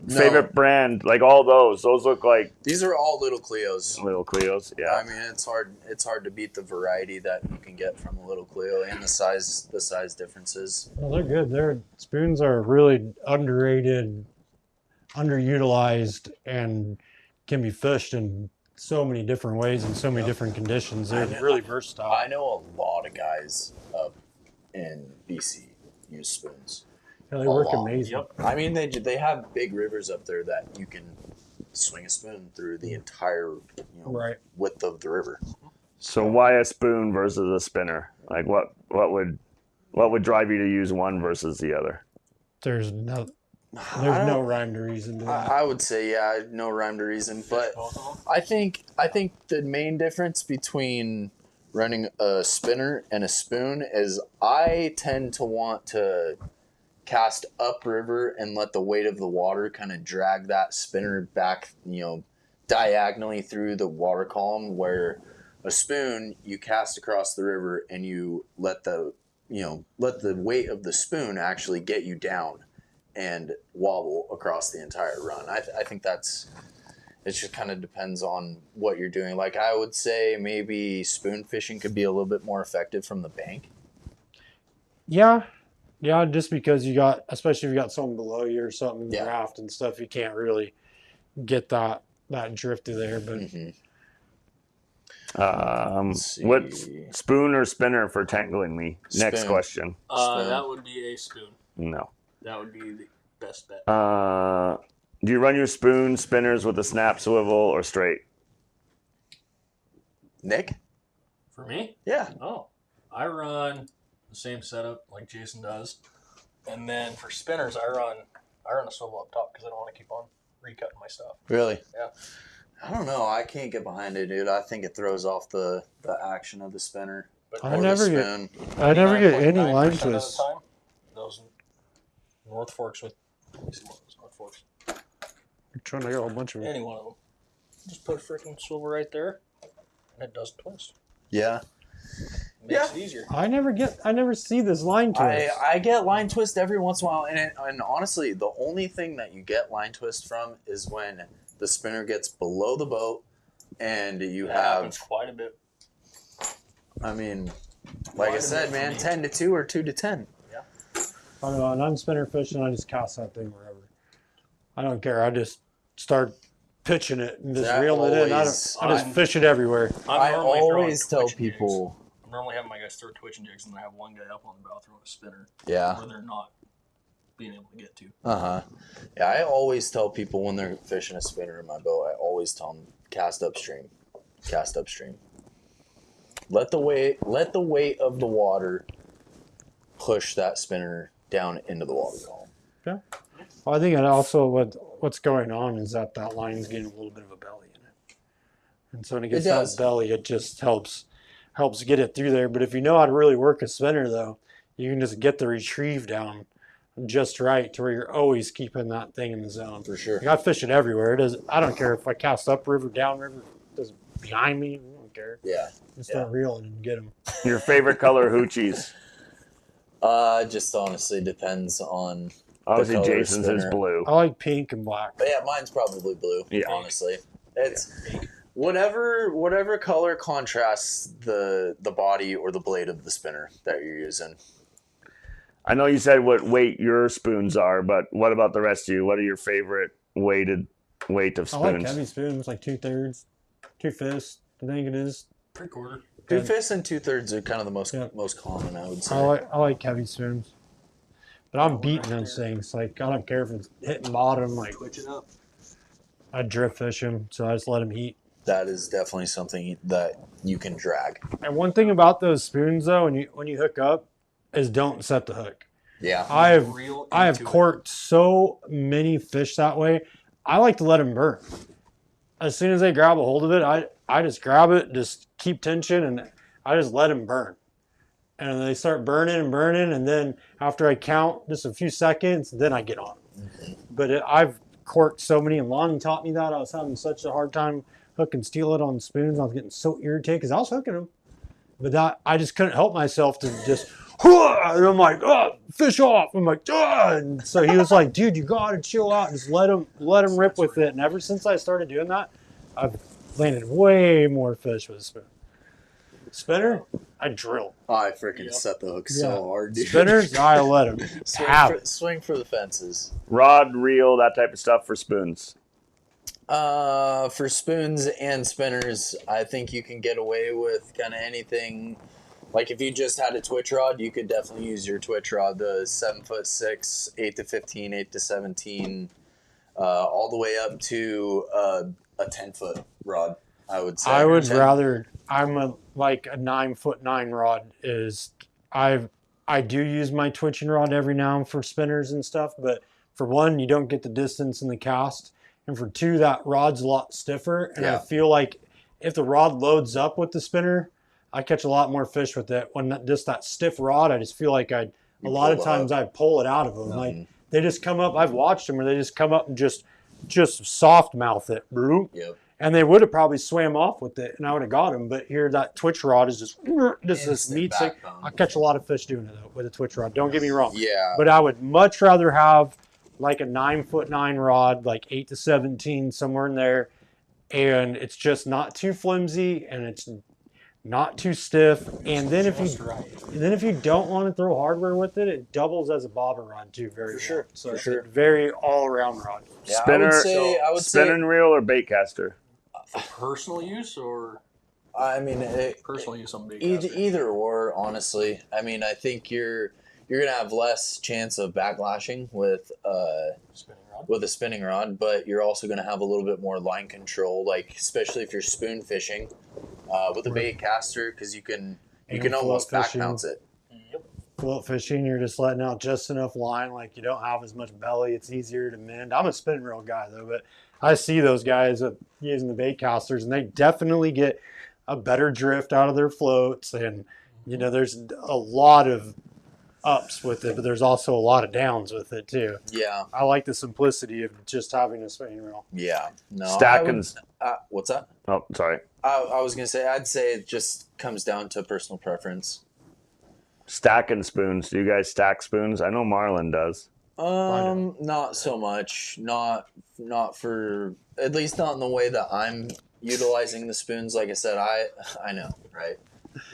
Favorite brand, like all those look like These are all little Cleos. little Cleos. Yeah. I mean, it's hard to beat the variety that you can get from a little Cleo and the size differences. Well, they're good. Their spoons are really underrated, underutilized, and can be fished in so many different ways in so many different conditions. They're really versatile. I know a lot of guys up in BC use spoons. Yeah, they work amazing. Yep. I mean, they have big rivers up there that you can swing a spoon through the entire width of the river. So why a spoon versus a spinner? Like what would drive you to use one versus the other? There's no rhyme to reason to that. I would say no rhyme to reason, but I think the main difference between running a spinner and a spoon is I tend to want to cast upriver and let the weight of the water kind of drag that spinner back, diagonally through the water column, where a spoon you cast across the river and you let the weight of the spoon actually get you down and wobble across the entire run. I think it just kind of depends on what you're doing. Like I would say maybe spoon fishing could be a little bit more effective from the bank. Yeah, just because especially if you got someone below you or something in the raft and stuff, you can't really get that drift through there. But what spoon or spinner for tangling me? Spoon. Next question. That would be a spoon. No. That would be the best bet. Do you run your spoon spinners with a snap swivel or straight? Nick? For me? Yeah. Oh, I run the same setup like Jason does. And then for spinners, I run a swivel up top because I don't want to keep on recutting my stuff. Really? Yeah. I don't know. I can't get behind it, dude. I think it throws off the action of the spinner. But I or never the get spoon. I never get any 99% line of the twists. time, those North Forks with, let me see one of those North Forks. I'm trying to get a whole bunch of them. Any one of them. Just put a freaking swivel right there, and it doesn't twist. Yeah. Makes it easier. I never see this line twist. I get line twist every once in a while, and honestly, the only thing that you get line twist from is when the spinner gets below the boat, and you That have. happens quite a bit. I mean, like I said, man, 10 to 2 or 2 to 10. I don't know, and I'm spinner fishing. I just cast that thing wherever. I don't care. I just start pitching it and just reeling it in. I just fish it everywhere. I normally always throwing tell twitching people. jigs. I'm normally having my guys throw twitching jigs, and I have one guy up on the bow throwing a spinner. Yeah. Where they're not being able to get to. Yeah, I always tell people when they're fishing a spinner in my boat, I always tell them cast upstream. Cast upstream. Let the weight of the water push that spinner down into the water column. Yeah. Well, I think it also what's going on is that line's getting a little bit of a belly in it, and so when it gets that belly, it just helps get it through there. But if you know how to really work a spinner, though, you can just get the retrieve down just right to where you're always keeping that thing in the zone. For sure. Like, I fish it everywhere. It does. I don't care if I cast upriver, downriver, it does behind me. I don't care. Yeah. Just start reeling and get them. Your favorite color hoochies? Just honestly depends on. Obviously, color Jason's is spinner. blue. I like pink and black. But yeah, mine's probably blue. Yeah. Honestly, it's whatever color contrasts the body or the blade of the spinner that you're using. I know you said what weight your spoons are, but what about the rest of you? What are your favorite weight of spoons? I like heavy spoons, like 2/3, 2 fists. I think it is. 3/4. 2 fists and 2/3 are kind of the most common, I would say. I like heavy spoons, but I'm beating those things. Like, I don't care if it's hitting bottom. Like, Twitching up. I drift fish them, so I just let them heat. That is definitely something that you can drag. And one thing about those spoons, though, when you hook up, is don't set the hook. Yeah. I have corked so many fish that way. I like to let them burn. As soon as they grab a hold of it, I just grab it, just keep tension, and I just let them burn. And they start burning, and then after I count just a few seconds, then I get on. Mm-hmm. But I've corked so many, and Lonnie taught me that. I was having such a hard time hooking steelhead on spoons. I was getting so irritated because I was hooking them. But I just couldn't help myself to just, and I'm like, oh, fish off. I'm like, oh. And so he was like, dude, you got to chill out. Just let him rip with it. And ever since I started doing that, I've landed way more fish with a spoon. Spinner, I drill. I freaking set the hook so hard, dude. Spinners, I let them swing for the fences. Rod, reel, that type of stuff for spoons. For spoons and spinners, I think you can get away with kind of anything. Like if you just had a twitch rod, you could definitely use your twitch rod, the 7'6", 8 to 15, 8 to 17, all the way up to a 10-foot rod. I would say. I would rather. Like a 9'9" rod is. I do use my twitching rod every now and then for spinners and stuff, but for one, you don't get the distance in the cast, and for two, that rod's a lot stiffer, and I feel like if the rod loads up with the spinner, I catch a lot more fish with it. When just that stiff rod, I just feel like a lot of times I pull it out of them. Like they just come up. I've watched them where they just come up and just soft mouth it, Yep. And they would have probably swam off with it, and I would have got them. But here, that twitch rod is just this meat stick. I catch a lot of fish doing it though with a twitch rod. Don't get me wrong. Yeah. But I would much rather have like a 9'9" rod, like 8 to 17, somewhere in there, and it's just not too flimsy and it's not too stiff. And then if you don't want to throw hardware with it, it doubles as a bobber rod too. Very sure. So For it's sure. a very all around rod. Yeah, Spinner, I would say spin and reel or bait caster? Personal use or I mean, personal use on bait either or, honestly. I mean, I think you're gonna have less chance of backlashing with a spinning rod, but you're also gonna have a little bit more line control, like especially if you're spoon fishing with a bait caster, because you can almost back bounce it. Yep. float fishing, you're just letting out just enough line, like you don't have as much belly. It's easier to mend. I'm a spinning reel guy though, but I see those guys using the bait casters, and they definitely get a better drift out of their floats. And you know, there's a lot of ups with it, but there's also a lot of downs with it too. Yeah. I like the simplicity of just having a spinning reel. Yeah. No. Stacking. What's that? Oh, sorry. I was gonna say, I'd say it just comes down to personal preference. Stacking spoons. Do you guys stack spoons? I know Marlon does. Not so much. Not for, at least not in the way that I'm utilizing the spoons. Like I said, I know, right?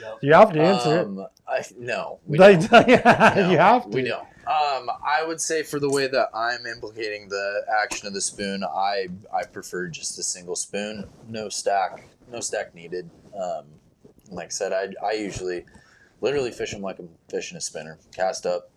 Yep. You have to answer it. No, we don't. You have to. We don't. I would say for the way that I'm implicating the action of the spoon, I prefer just a single spoon, no stack needed. Like I said, I usually literally fish them like I'm fishing a spinner. Cast up,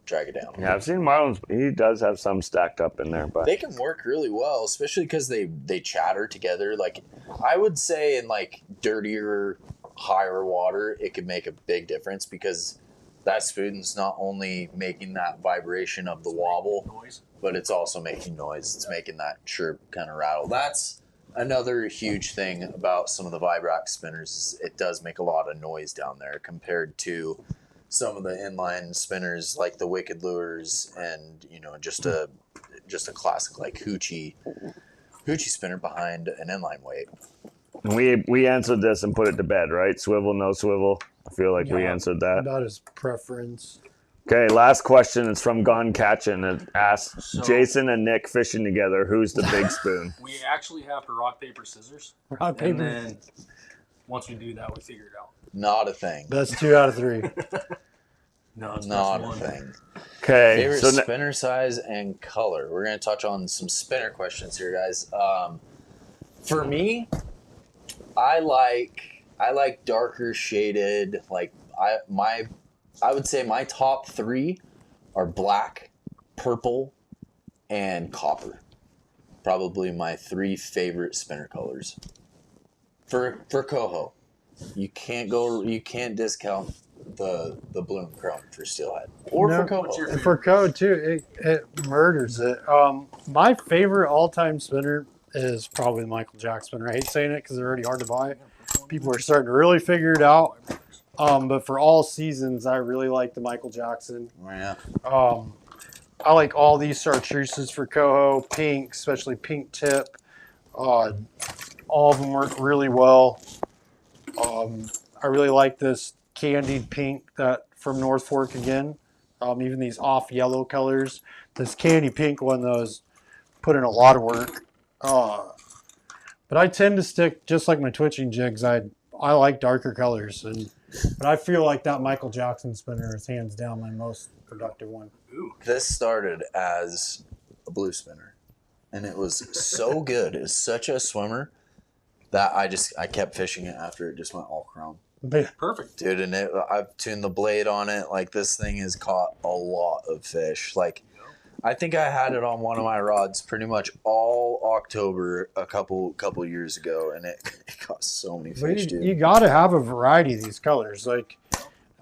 drag it down. Yeah, I've seen Marlon's. He does have some stacked up in there, but They can work really well, especially because they chatter together. Like I would say in like dirtier, higher water, it could make a big difference because that spoon's not only making that vibration of the wobble, Noise. but it's also making noise. It's making that chirp kind of rattle. That's another huge thing about some of the Vibrax spinners. Is it does make a lot of noise down there compared to some of the inline spinners like the Wicked Lures and, you know, just a classic like hoochie spinner behind an inline weight. we answered this and put it to bed, right? Swivel, no swivel. I feel like we answered that. About his preference. Okay, last question is from Gun Catchin. It asks So- Jason and Nick fishing together, who's the big spoon? We actually have to rock, paper, scissors. Rock, And paper. then once we do that, we figure it out. Not a thing. That's 2 out of 3. No, it's Not just a one. thing. Okay, Favorite so spinner size and color. We're going to touch on some spinner questions here, guys. For me, I like darker shaded. Like I would say my top 3 are black, purple, and copper. Probably my 3 favorite spinner colors. For Coho, you can't discount the blue and chrome for steelhead or No. for Coho. What's your And for code too, it murders it. My favorite all-time spinner is probably the Michael Jack spinner. I hate saying it because they're already hard to buy. People are starting to really figure it out. But for all seasons, I really like the Michael Jackson. Yeah. I like all these chartreuses for Coho, pink, especially pink tip. All of them work really well. I really like this candied pink that from North Fork again. Even these off yellow colors. This candy pink one though is put in a lot of work. But I tend to stick just like my twitching jigs. I like darker colors, but I feel like that Michael Jackson spinner is hands down my most productive one. This started as a blue spinner, and it was so good. It's such a swimmer that I kept fishing it after it just went all chrome. Perfect. Dude, and I've tuned the blade on it. Like, this thing has caught a lot of fish. Like, I think I had it on one of my rods pretty much all October a couple years ago, and it caught so many fish, dude. You got to have a variety of these colors. Like,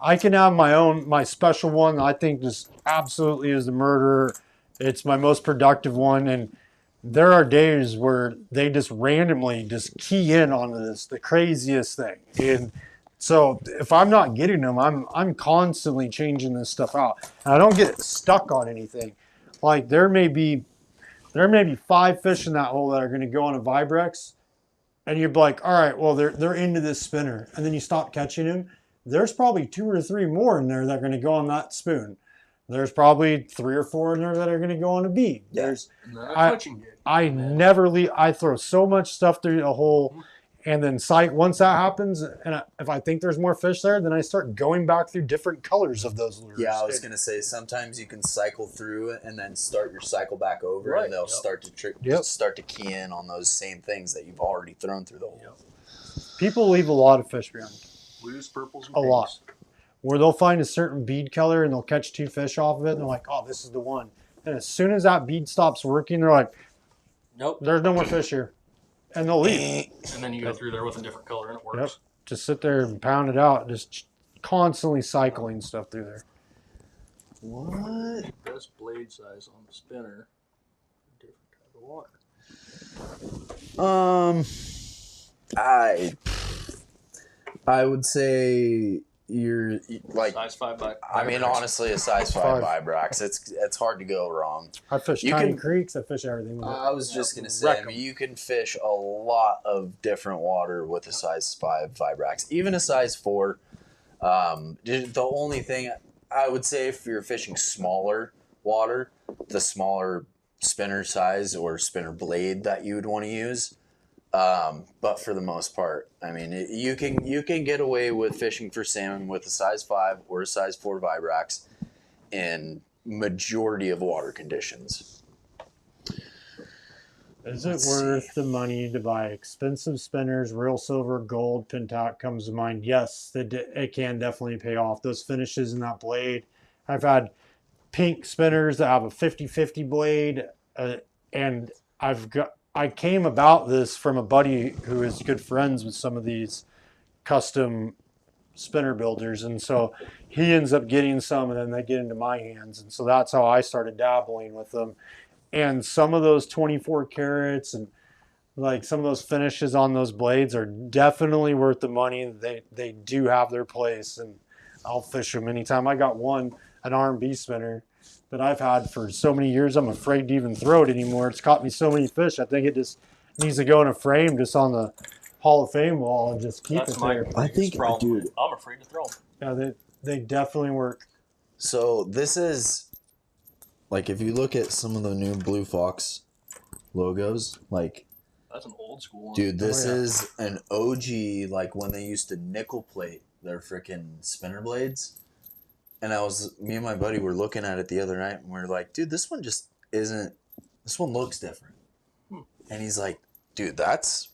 I can have my special one. I think just absolutely is the murderer. It's my most productive one, and there are days where they just randomly just key in on this, the craziest thing. And so if I'm not getting them, I'm constantly changing this stuff out. And I don't get stuck on anything. Like there may be 5 fish in that hole that are going to go on a Vibrex, and you're like, all right, well they're into this spinner, and then you stop catching them. There's probably 2 or 3 more in there that are going to go on that spoon. There's probably 3 or 4 in there that are going to go on a bead. Yeah. I never leave. I throw so much stuff through the hole, and then once that happens, and if I think there's more fish there, then I start going back through different colors of those lures. Yeah, I was gonna say sometimes you can cycle through it and then start your cycle back over, Right. and they'll Yep. start to key in on those same things that you've already thrown through the hole. Yep. People leave a lot of fish behind. Blues, purples, and A lot. pinks. Where they'll find a certain bead color and they'll catch 2 fish off of it, and they're like, oh, this is the one. And as soon as that bead stops working, they're like, Nope. there's no more fish here. And they'll leave. And then you go through there with a different color and it works. Yep. Just sit there and pound it out, just constantly cycling stuff through there. What? Best blade size on the spinner. Different type of water. I would say you're like. Size 5 by. I mean, honestly, a size 5 𝗪𝗥. It's hard to go wrong. I fish tiny creeks. I fish everything with it. I was just gonna say, I mean, you can fish a lot of different water with a size 5 𝗪𝗥, even a size 4. The only thing I would say, if you're fishing smaller water, the smaller spinner size or spinner blade that you would want to use. But for the most part, I mean, you can get away with fishing for salmon with a size 5 or a size 4 𝗪𝗥 in majority of water conditions. Is it worth the money to buy expensive spinners? Real silver, gold, pentat comes to mind. Yes, it can definitely pay off. Those finishes in that blade. I've had pink spinners that have a 50-50 blade, and I came about this from a buddy who is good friends with some of these custom spinner builders, and so he ends up getting some, and then they get into my hands, and so that's how I started dabbling with them. And some of those 24 carats and like some of those finishes on those blades are definitely worth the money. They do have their place, and I'll fish them anytime. I got an R&B spinner that I've had for so many years. I'm afraid to even throw it anymore. It's caught me so many fish. I think it just needs to go in a frame just on the Hall of Fame wall and just keep it there. I think, dude, I'm afraid to throw them. Yeah, they definitely work. So this is like, if you look at some of the new Blue Fox logos, like, that's an old school one. Dude, this is an OG, like when they used to nickel plate their freaking spinner blades. And me and my buddy were looking at it the other night, and we were like, dude, this one just isn't, this one looks different. And he's like, dude, that's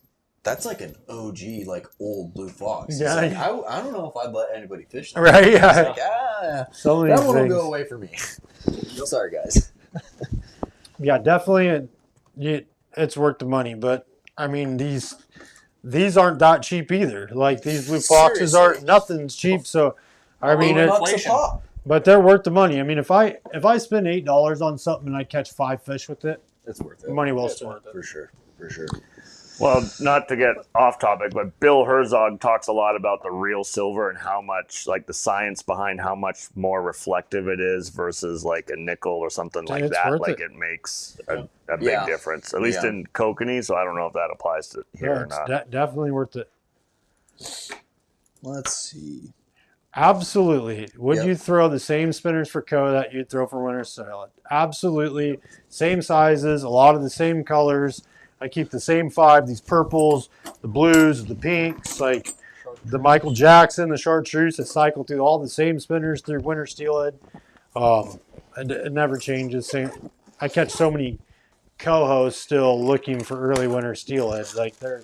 like an OG, like old Blue Fox. Yeah. Like, I don't know if I'd let anybody fish that. Right, yeah. Like, that one will go away for me. Sorry, guys. Yeah, definitely it's worth the money, but I mean, these aren't that cheap either. Like, these Blue Foxes aren't, nothing's cheap, so I mean, but they're worth the money. I mean, if I spend $8 on something and I catch 5 fish with it, it's worth it. Money well spent. For sure. Well, not to get off topic, but Bill Herzog talks a lot about the real silver and how much, like, the science behind how much more reflective it is versus like a nickel or something like that. Like, it makes a big difference, at least in kokanee. So I don't know if that applies to here or not. Definitely worth it. Let's see. Absolutely. Would you throw the same spinners for Coho that you'd throw for winter salad? Absolutely. Same sizes, a lot of the same colors. I keep the same 5, these purples, the blues, the pinks, like the Michael Jackson, the chartreuse. I cycle through all the same spinners through winter steelhead. And it never changes. I catch so many Cohos still looking for early winter steelhead. Like, they're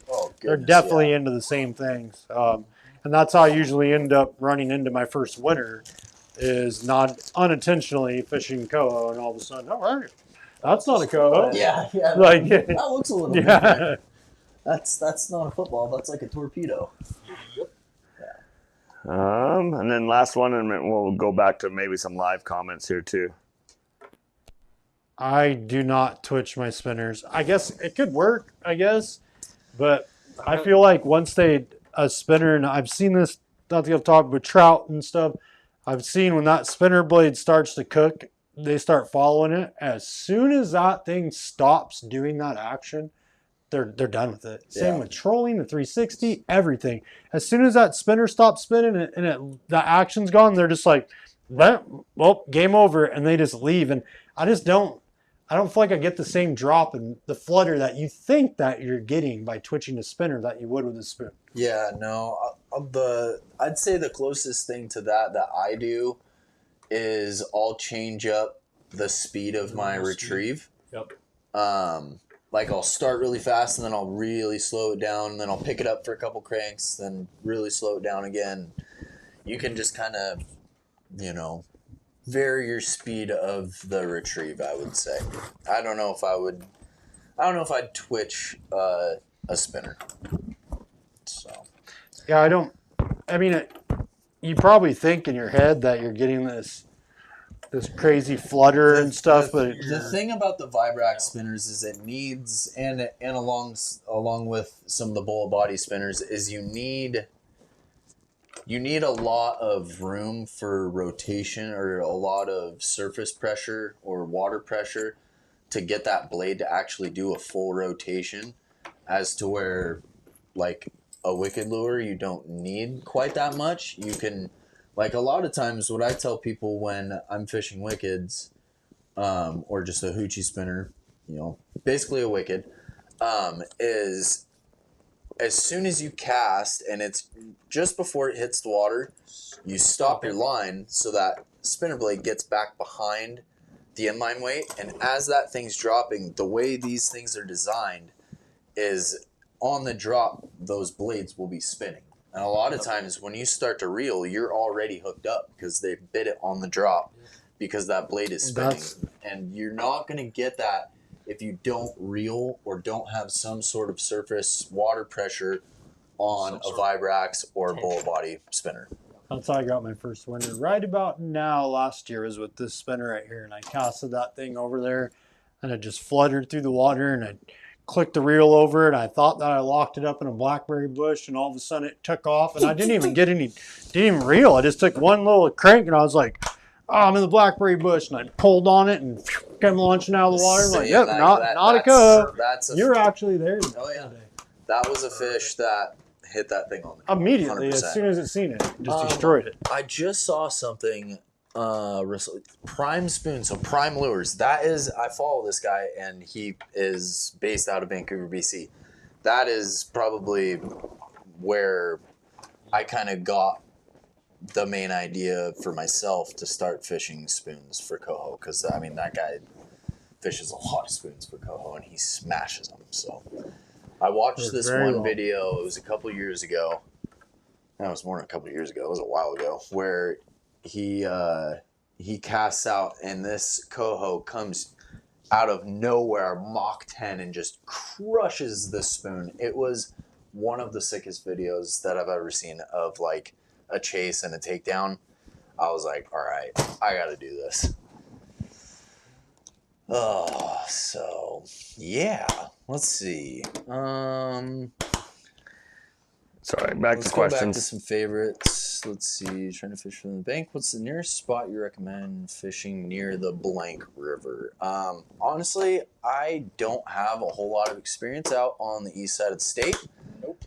definitely into the same things. And that's how I usually end up running into my first winter, is not unintentionally fishing Coho, and all of a sudden, all right, that's not a Coho. Yeah. Like, that looks a little different. That's not a football. That's like a torpedo. And then last one, and we'll go back to maybe some live comments here too. I do not twitch my spinners. I guess it could work, but I feel like once a spinner, and I've seen this, not to get talk with trout and stuff, I've seen when that spinner blade starts to cook, they start following it. As soon as that thing stops doing that action, they're done with it. Same with trolling, the 360, everything. As soon as that spinner stops spinning and the action's gone, they're just like, well, game over, and they just leave. And I don't feel like I get the same drop and the flutter that you think that you're getting by twitching a spinner that you would with a spoon. Yeah, no. I'd say the closest thing to that I do is I'll change up the speed of my retrieve. Yep. Like, I'll start really fast, and then I'll really slow it down, and then I'll pick it up for a couple cranks, then really slow it down again. You can just kind of, vary your speed of the retrieve, I would say. I don't know if I'd twitch a spinner. So. Yeah, you probably think in your head that you're getting this this crazy flutter and stuff. But the thing about the 𝗪𝗥 spinners is it needs, and along with some of the bullet body spinners, is you need a lot of room for rotation or a lot of surface pressure or water pressure to get that blade to actually do a full rotation, as to where like a wicked lure, you don't need quite that much. You can, like a lot of times what I tell people when I'm fishing wickeds, or just a hoochie spinner, you know, basically a wicked, is as soon as you cast and it's just before it hits the water, you stop your line so that spinner blade gets back behind the inline weight. And as that thing's dropping, the way these things are designed is on the drop, those blades will be spinning. And a lot of times when you start to reel, you're already hooked up because they bit it on the drop because that blade is spinning. And you're not going to get that if you don't reel or don't have some sort of surface water pressure on a 𝗪𝗥 or a bullet body spinner. That's how I got my first winner. Right about now last year was with this spinner right here, and I casted that thing over there, and it just fluttered through the water, and I clicked the reel over it. I thought that I locked it up in a blackberry bush, and all of a sudden it took off, and I didn't even reel. I just took one little crank, and I was like, oh, I'm in the blackberry bush, and I pulled on it and came launching out of the water. I'm like, yep, not a Coho. You're actually there. Oh yeah, that was a fish that hit that thing on me immediately 100%. as soon as it seen it, just destroyed it. I just saw something. Prime Spoon, so Prime Lures. That is, I follow this guy, and he is based out of Vancouver, BC. That is probably where I kind of got the main idea for myself to start fishing spoons for Coho, because I mean that guy fishes a lot of spoons for Coho and he smashes them. So I watched this one video. It was a couple years ago. No, it was more than a couple years ago. It was a while ago, where he casts out and this Coho comes out of nowhere, Mach 10, and just crushes the spoon. It was one of the sickest videos that I've ever seen of like a chase and a takedown. I was like, all right, I got to do this. Oh, so yeah, let's see. Sorry, back to Let's go questions. back to some favorites. Let's see. Trying to fish from the bank. What's the nearest spot you recommend fishing near the blank river? Honestly, I don't have a whole lot of experience out on the east side of the state. Nope.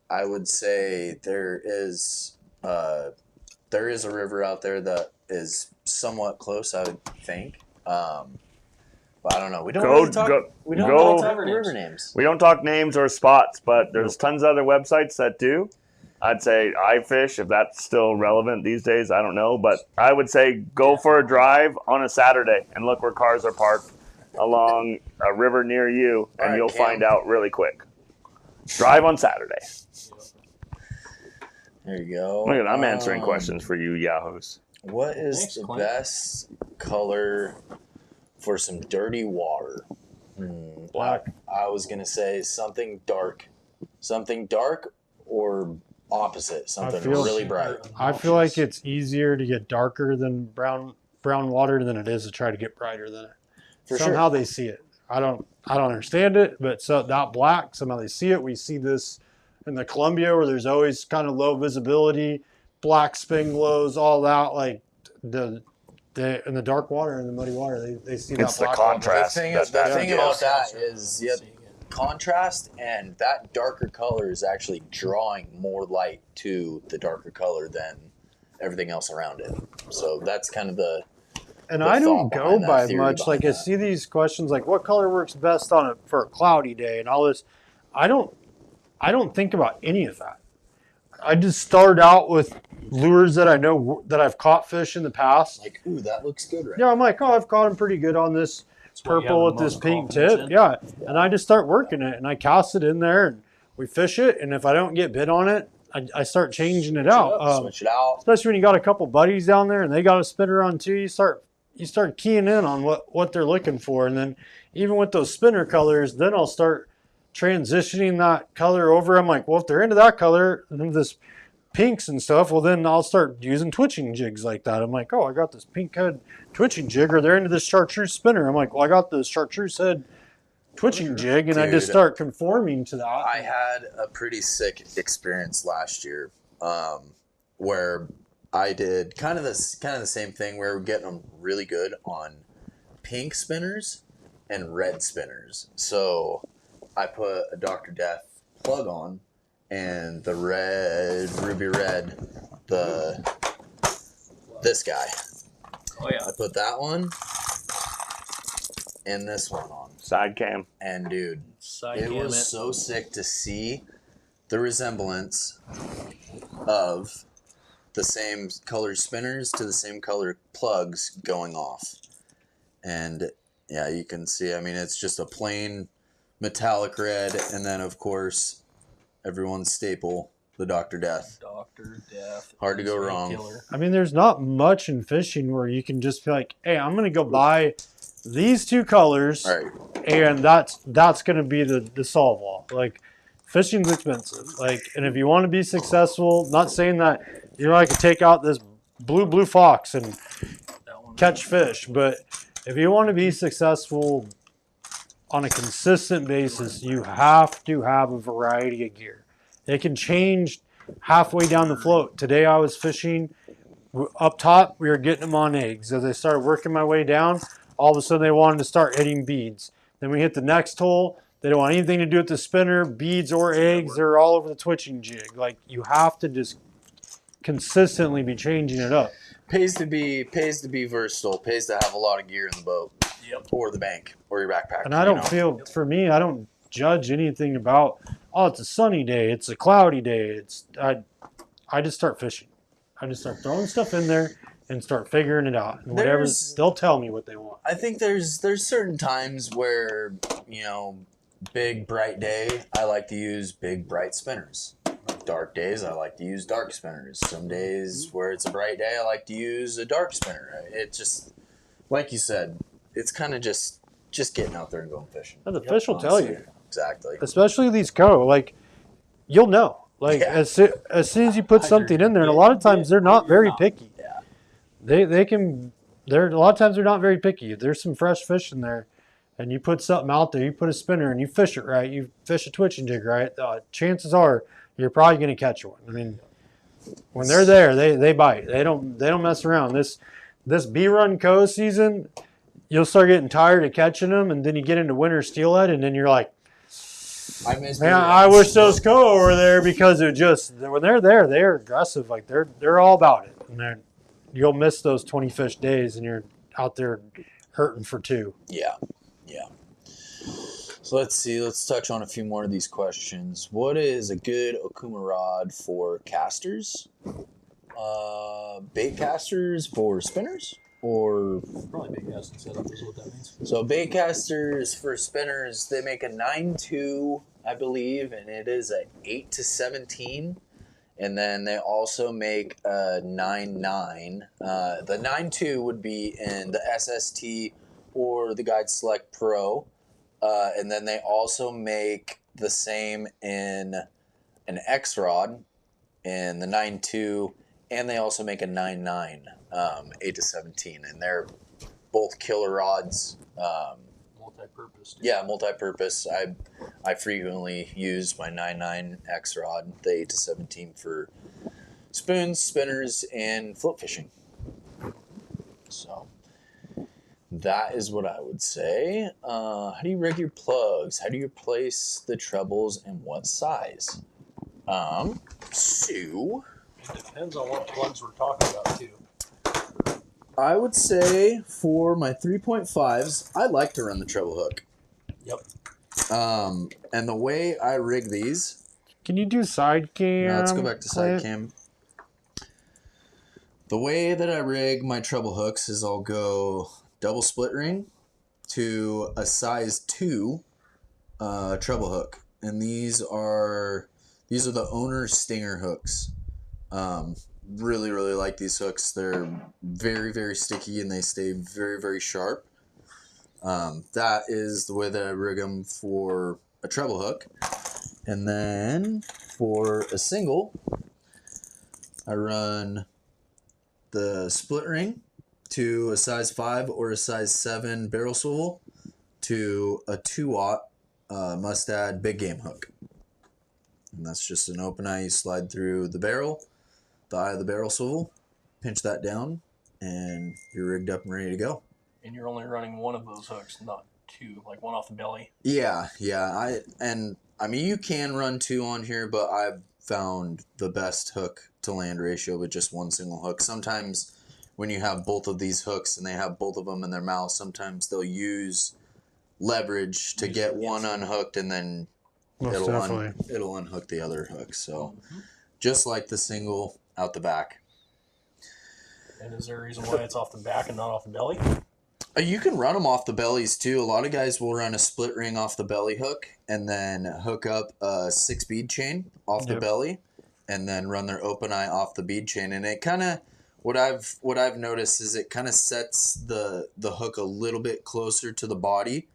I would say there is a river out there that is somewhat close, I would think. But I don't know. We don't really talk river names. We don't talk names or spots, but there's tons of other websites that do. I'd say iFish, if that's still relevant these days, I don't know. But I would say go for a drive on a Saturday and look where cars are parked along a river near you, and you'll find out really quick. Drive on Saturday. There you go. Look at, I'm answering questions for you yahoos. What is the best color for some dirty water? Black. I was going to say something dark. Something dark or opposite, something really bright. I feel like it's easier to get darker than brown water than it is to try to get brighter than it. Somehow they see it. I don't understand it, but so that black, somehow they see it. We see this in the Columbia where there's always kind of low visibility, black spin glows, all that. Like in the dark water and the muddy water, they see that black. It's the contrast. The thing about that is contrast, and that darker color is actually drawing more light to the darker color than everything else around it. So that's kind of the. And I don't go by much. Like I see these questions like, what color works best for a cloudy day and all this. I don't think about any of that. I just start out with lures that I know that I've caught fish in the past. Like, ooh, that looks good right now. Yeah, I'm like, oh, I've caught them pretty good on this purple with this pink tip. Yeah. And I just start working it, and I cast it in there, and we fish it. And if I don't get bit on it, I start changing it out. Switch it out. Especially when you got a couple buddies down there, and they got a spinner on too. You start keying in on what they're looking for. And then even with those spinner colors, then I'll start transitioning that color over. I'm like, well, if they're into that color, then pinks and stuff, well, then I'll start using twitching jigs like that. I'm like, oh, I got this pink head twitching jig, or they're into this chartreuse spinner. I'm like, well, I got the chartreuse head twitching jig, and I just start conforming to that. I had a pretty sick experience last year where I did kind of the same thing where we're getting them really good on pink spinners and red spinners. So I put a Dr. Death plug on, and the red, ruby red, this guy. Oh yeah. I put that one and this one on. Side cam. And dude, it was so sick to see the resemblance of the same color spinners to the same color plugs going off. And yeah, you can see, I mean, it's just a plain metallic red, and then of course everyone's staple, the Dr. Death. Dr. Death. Hard to go wrong. Killer. I mean, there's not much in fishing where you can just be like, hey, I'm going to go buy these two colors, Right. and that's going to be the solve all. Like, fishing's expensive. Like, and if you want to be successful, not saying that, you know, I could take out this blue fox and catch fish, but if you want to be successful on a consistent basis, you have to have a variety of gear. It can change halfway down the float. Today I was fishing up top. We were getting them on eggs. As I started working my way down, all of a sudden they wanted to start hitting beads. Then we hit the next hole. They don't want anything to do with the spinner, beads, or eggs. They're all over the twitching jig. Like, you have to just consistently be changing it up. Pays to be versatile. Pays to have a lot of gear in the boat. Yep. Or the bank, or your backpack. And I don't feel, for me, I don't judge anything about, oh, it's a sunny day, it's a cloudy day. I just start fishing. I just start throwing stuff in there and start figuring it out. And whatever, they'll tell me what they want. I think there's certain times where, you know, big bright day, I like to use big bright spinners. Dark days, I like to use dark spinners. Some days where it's a bright day, I like to use a dark spinner. It just, like you said, it's kind of just getting out there and going fishing. And the fish will tell you. Exactly. Especially these Coho, like, you'll know. Like, Yeah. as soon as you put something in there, and a lot of times they're not very picky. Yeah. A lot of times they're not very picky. There's some fresh fish in there, and you put something out there, you put a spinner, and you fish it right, you fish a twitching jig right, chances are you're probably going to catch one. I mean, when they're there, they bite. They don't mess around. This B-run Coho season, you'll start getting tired of catching them, and then you get into winter steelhead, and then you're like, man, I wish those Coho were there, because when they're there, they're aggressive. Like, they're all about it. And you'll miss those 20 fish days, and you're out there hurting for two. Yeah. So let's see. Let's touch on a few more of these questions. What is a good Okuma rod for casters? Bait casters for spinners? Or Probably big casting setup is what that means. so bait casters for spinners, they make a 9.2, I believe, and it is a 8 to 17. And then they also make a 9.9. The 9.2 would be in the SST or the Guide Select Pro. And then they also make the same in an X rod in the 9.2, and they also make a 9.9, 8 to 17, and they're both killer rods. Multi-purpose. Yeah, multi-purpose. I frequently use my 9.9 X rod, the 8 to 17, for spoons, spinners, and float fishing. So that is what I would say. How do you rig your plugs? How do you replace the trebles, and what size? So It depends on what plugs we're talking about, too. I would say for my 3.5s, I like to run the treble hook. Yep. And the way I rig these, Can you do side cam? now let's go back to side cam. The way that I rig my treble hooks is I'll go double split ring to a size 2 treble hook, and these are the owner Stinger hooks. Really like these hooks. They're very, very sticky, and they stay very, very sharp. That is the way that I rig them for a treble hook. And then for a single, I run the split ring to a size 5 or a size 7 barrel swivel to a 2-aught mustad big game hook. And that's just an open eye. You slide through the barrel, the eye of the barrel swivel, pinch that down, and you're rigged up and ready to go. And you're only running one of those hooks, not two, like one off the belly. Yeah. I mean, you can run 2 on here, but I've found the best hook to land ratio with just one single hook. Sometimes when you have both of these hooks and they have both of them in their mouth, sometimes they'll use leverage to get one unhooked, and then it'll unhook the other hook. So just like the single out the back. And is there a reason why it's off the back and not off the belly? You can run them off the bellies too. A lot of guys will run a split ring off the belly hook and then hook up a 6 bead chain off the belly and then run their open eye off the bead chain. And it kind of, what I've noticed is it kind of sets the hook a little bit closer to the body.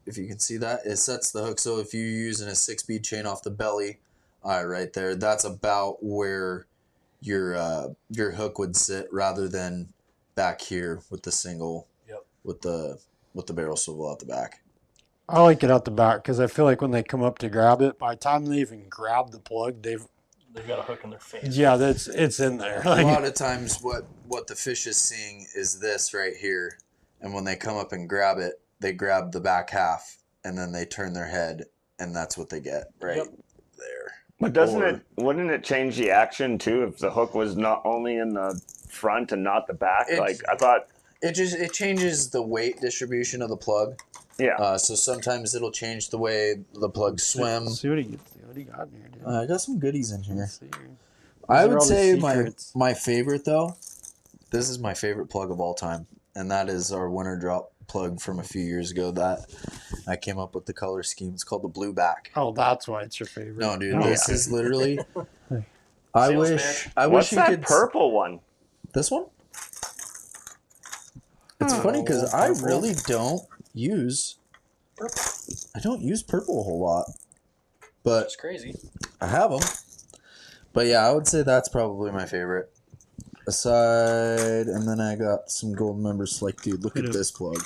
If you can see that, it sets the hook. So if you're using a 6 bead chain off the belly, right there, that's about where your hook would sit, rather than back here with the single, with the barrel swivel out the back. I like it out the back because I feel like when they come up to grab it, by the time they even grab the plug, they've got a hook in their face. Yeah, it's in there. A lot of times what the fish is seeing is this right here, and when they come up and grab it, they grab the back half and then they turn their head, and that's what they get there. But wouldn't it change the action too if the hook was not only in the front and not the back? Like I thought it changes the weight distribution of the plug. Yeah. So sometimes it'll change the way the plugs swim. See what do you got in here, dude? I got some goodies in here. I would say my favorite though, this is my favorite plug of all time, and that is our winter drop plug from a few years ago that I came up with the color scheme. It's called the blue back. Oh, that's why it's your favorite. No, dude, this is literally. I wish What's you that could. Purple one? This one. It's funny because I really don't use. I don't use purple a whole lot, but That's crazy. I have them. But yeah, I would say that's probably my favorite. Aside, and then I got some gold members. Like, dude, look at this plug.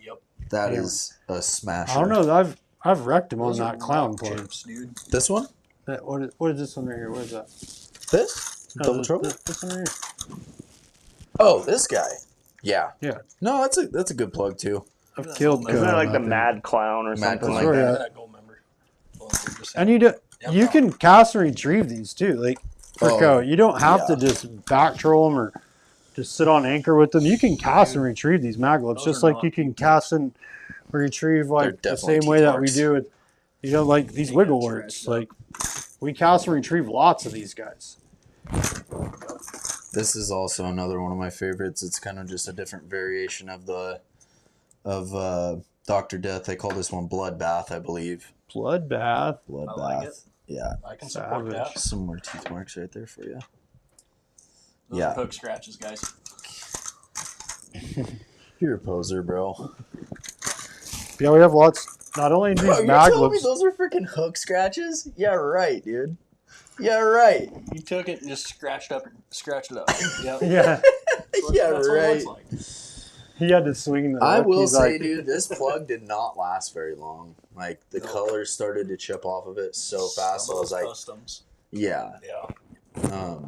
Yep. That is a smasher. I don't know. I've wrecked him on that clown plug. Chips, dude. This one? What is this one right here? What is that? This? Double trouble? This one right here. Oh, this guy. Yeah. Yeah. No, that's a good plug too. I've killed. Isn't that like the Mad Clown or Mad something Clown. like that? That gold member. And you can cast and retrieve these too. Like for Coho, you don't have to just back troll them or just sit on anchor with them. You can cast and retrieve these maglets just like you can cast and retrieve like the same way that we do it. You know, like these wiggle words. Like we cast and retrieve lots of these guys. This is also another one of my favorites. It's kind of just a different variation of Dr. Death. They call this one Bloodbath, I believe. Bloodbath. Bloodbath. I like it. Yeah. I can support that. Some more teeth marks right there for you. Those are hook scratches, guys. You're a poser, bro. Yeah, we have lots. Not only these Bro, you're telling me maglets. those are freaking hook scratches? Yeah, right, dude. Yeah, right. You took it and just scratched it up. Yep. Yeah. Yeah, That's right. what it looks like. He had to swing the. I hook. will He's say, like, dude, this plug did not last very long. Like, the color started to chip off of it so fast. Some I of was those like, customs. yeah. Yeah.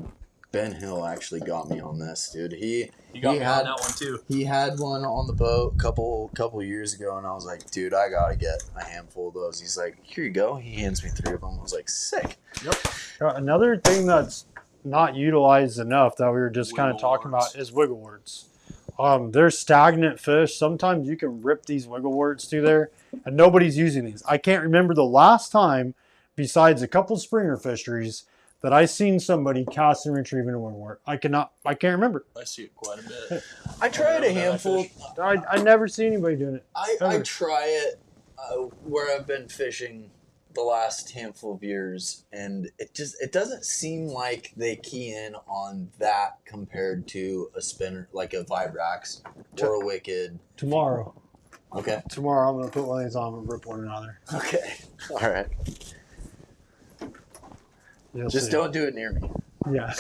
Ben Hill actually got me on this, dude. You got me on that one too. He had one on the boat a couple years ago, and I was like, dude, I gotta get a handful of those. He's like, here you go. He hands me 3 of them. I was like, sick. Yep. Another thing that's not utilized enough that we were just kind of talking about is wiggle words. They're stagnant fish. Sometimes you can rip these wiggle words through there, and nobody's using these. I can't remember the last time, besides a couple Springer fisheries, that I seen somebody cast and retrieving a wiggle word. I can't remember. I see it quite a bit. I tried a handful. I never see anybody doing it. I try it where I've been fishing the last handful of years, and it doesn't seem like they key in on that compared to a spinner like a Vibrax or a Wicked. Tomorrow Okay. I'm gonna put one of these on and rip one another. Okay. All right. You'll Just see. don't do it near me. Yeah.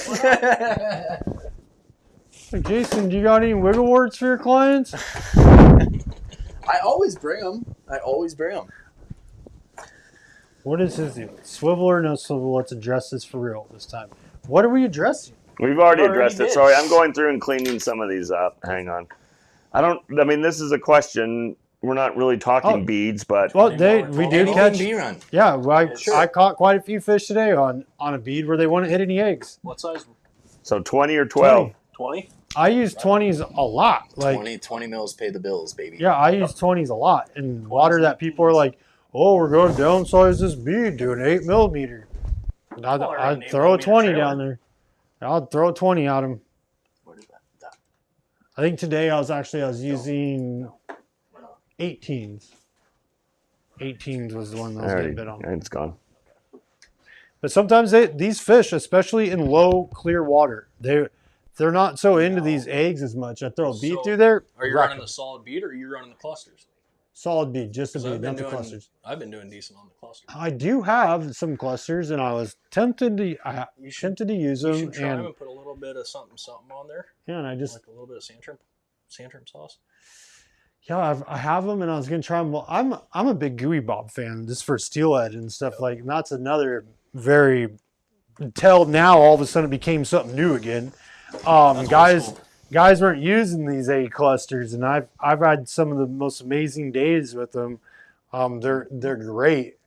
Hey, Jason, do you got any wiggle words for your clients? I always bring them. What is his deal? Swivel or no swivel? Let's address this for real this time. What are we addressing? We've already Already addressed it. did. Sorry, I'm going through and cleaning some of these up. Hang on. I mean, this is a question. We're not really talking beads, but Well, we did Anything catch. bee run. Yeah, well, Sure. I caught quite a few fish today on a bead where they wouldn't hit any eggs. What size? so 20 or 12. 20? I use 20s a lot. Like 20 mils pay the bills, baby. yeah, I use 20s a lot in water that people are like, oh, we're going to downsize this bead to an 8 millimeter. And I'd throw a 20 down there. I'd throw a 20 at them. What is that? I think today I was using 18s. 18s was the one that was getting bit on. It's gone. But sometimes these fish, especially in low, clear water, they're not so into these eggs as much. I throw a bead through there. Are you running the solid bead or are you running the clusters? Solid bead, just a So bead, not the clusters. I've been doing decent on the clusters. I do have some clusters, and I was tempted to use them. You should try them And and put a little bit of something on there. yeah, and I just Like a little bit of sand sauce. yeah, I have them, and I was gonna try them. Well, I'm a big gooey bob fan, just for steelhead and stuff like. And that's another very until now all of a sudden it became something new again. Guys weren't using these A clusters, and I've had some of the most amazing days with them. They're great,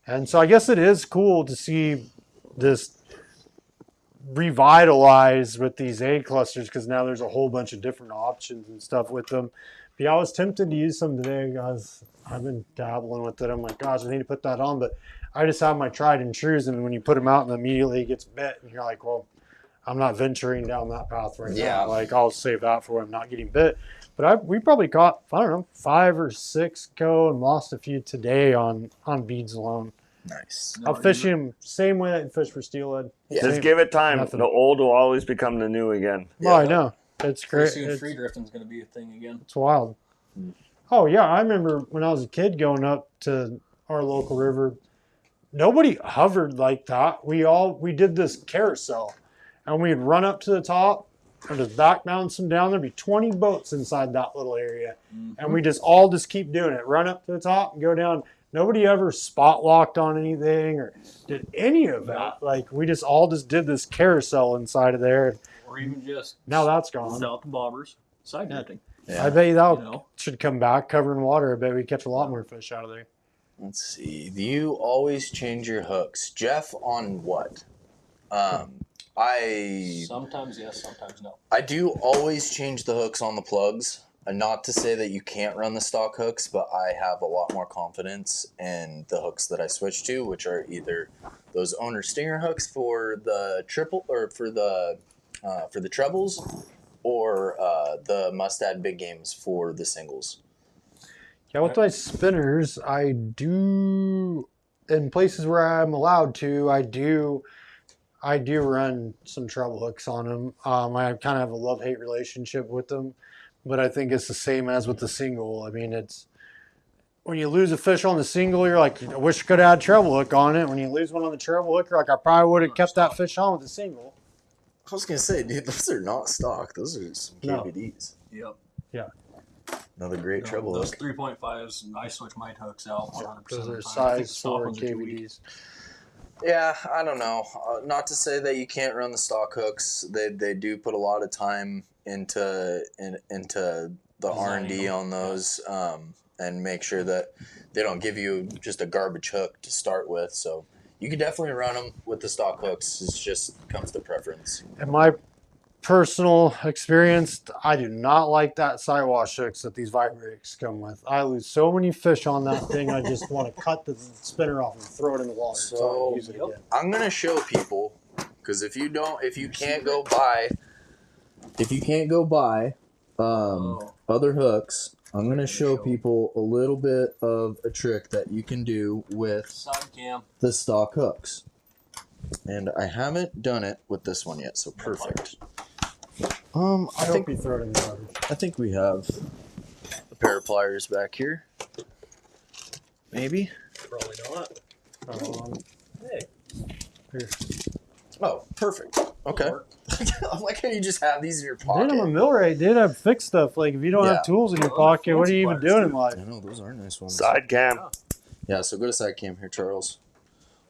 and so I guess it is cool to see this revitalize with these A clusters because now there's a whole bunch of different options and stuff with them. But yeah, I was tempted to use some today, guys. I've been dabbling with it. I'm like, gosh, I need to put that on, but I just have my tried and trues, and when you put them out and immediately it gets bit, and you're like, well, I'm not venturing down that path right now. Like, I'll save that for when I'm not getting bit. But we probably caught, I don't know, 5 or 6 go and lost a few today on beads alone. Nice. I'm fishing them same way that you fish for steelhead. Yeah. Just give it time. Nothing. The old will always become the new again. Oh, I know. It's great. Pretty soon free drifting's going to be a thing again. It's wild. Oh, yeah. I remember when I was a kid going up to our local river, nobody hovered like that. We did this carousel, and we'd run up to the top and just back bounce them down. There'd be 20 boats inside that little area. And we just keep doing it. Run up to the top and go down. Nobody ever spot locked on anything or did any of that. Like, we just did this carousel inside of there. Or even just Now that's gone. south of bobbers, side drifting. Yeah. I bet you that You know. should come back covering water. I bet we catch a lot more fish out of there. Let's see. Do you always change your hooks? Jeff, on what? Sometimes yes, sometimes no. I do always change the hooks on the plugs. And not to say that you can't run the stock hooks, but I have a lot more confidence in the hooks that I switch to, which are either those owner stinger hooks for the triple or for the trebles, or the Mustad big games for the singles. Yeah, with my spinners, I do, in places where I'm allowed to, I do run some treble hooks on them. I kind of have a love-hate relationship with them, but I think it's the same as with the single. I mean, it's when you lose a fish on the single, you're like, I wish I could have had a treble hook on it. When you lose one on the treble hook, you're like, I probably would have kept that fish on with the single. I was gonna say, dude, those are not stock. Those are some No. KVDs. Yep. Yeah. Another great treble Those hook. 3.5s, I switch my hooks out 100% Those of the are time. I think size stock 4 ones are too weak. KVDs. Yeah, I don't know. Not to say that you can't run the stock hooks. They do put a lot of time into the R&D on those, and make sure that they don't give you just a garbage hook to start with. So you can definitely run them with the stock hooks. It just comes to preference. In my personal experience, I do not like that sidewash hooks that these vibrates come with. I lose so many fish on that thing. I just want to cut the spinner off and throw it in the water. So I don't use it again. I'm gonna show people, because if you can't go buy other hooks, I'm gonna show people a little bit of a trick that you can do with Side cam. the stock hooks. And I haven't done it with this one yet, so perfect. I hope you throw it in the water. I think we have a pair of pliers back here. Maybe. Probably not. Um, Hey. here. Oh, perfect. Okay. I'm like, how you just have these in your pocket? Dude, I'm a millwright. Dude, I fix stuff. Like, if you don't have tools in your pocket, what are you even doing in life? I know, those are nice ones. Side cam. Yeah, so go to side cam here, Charles.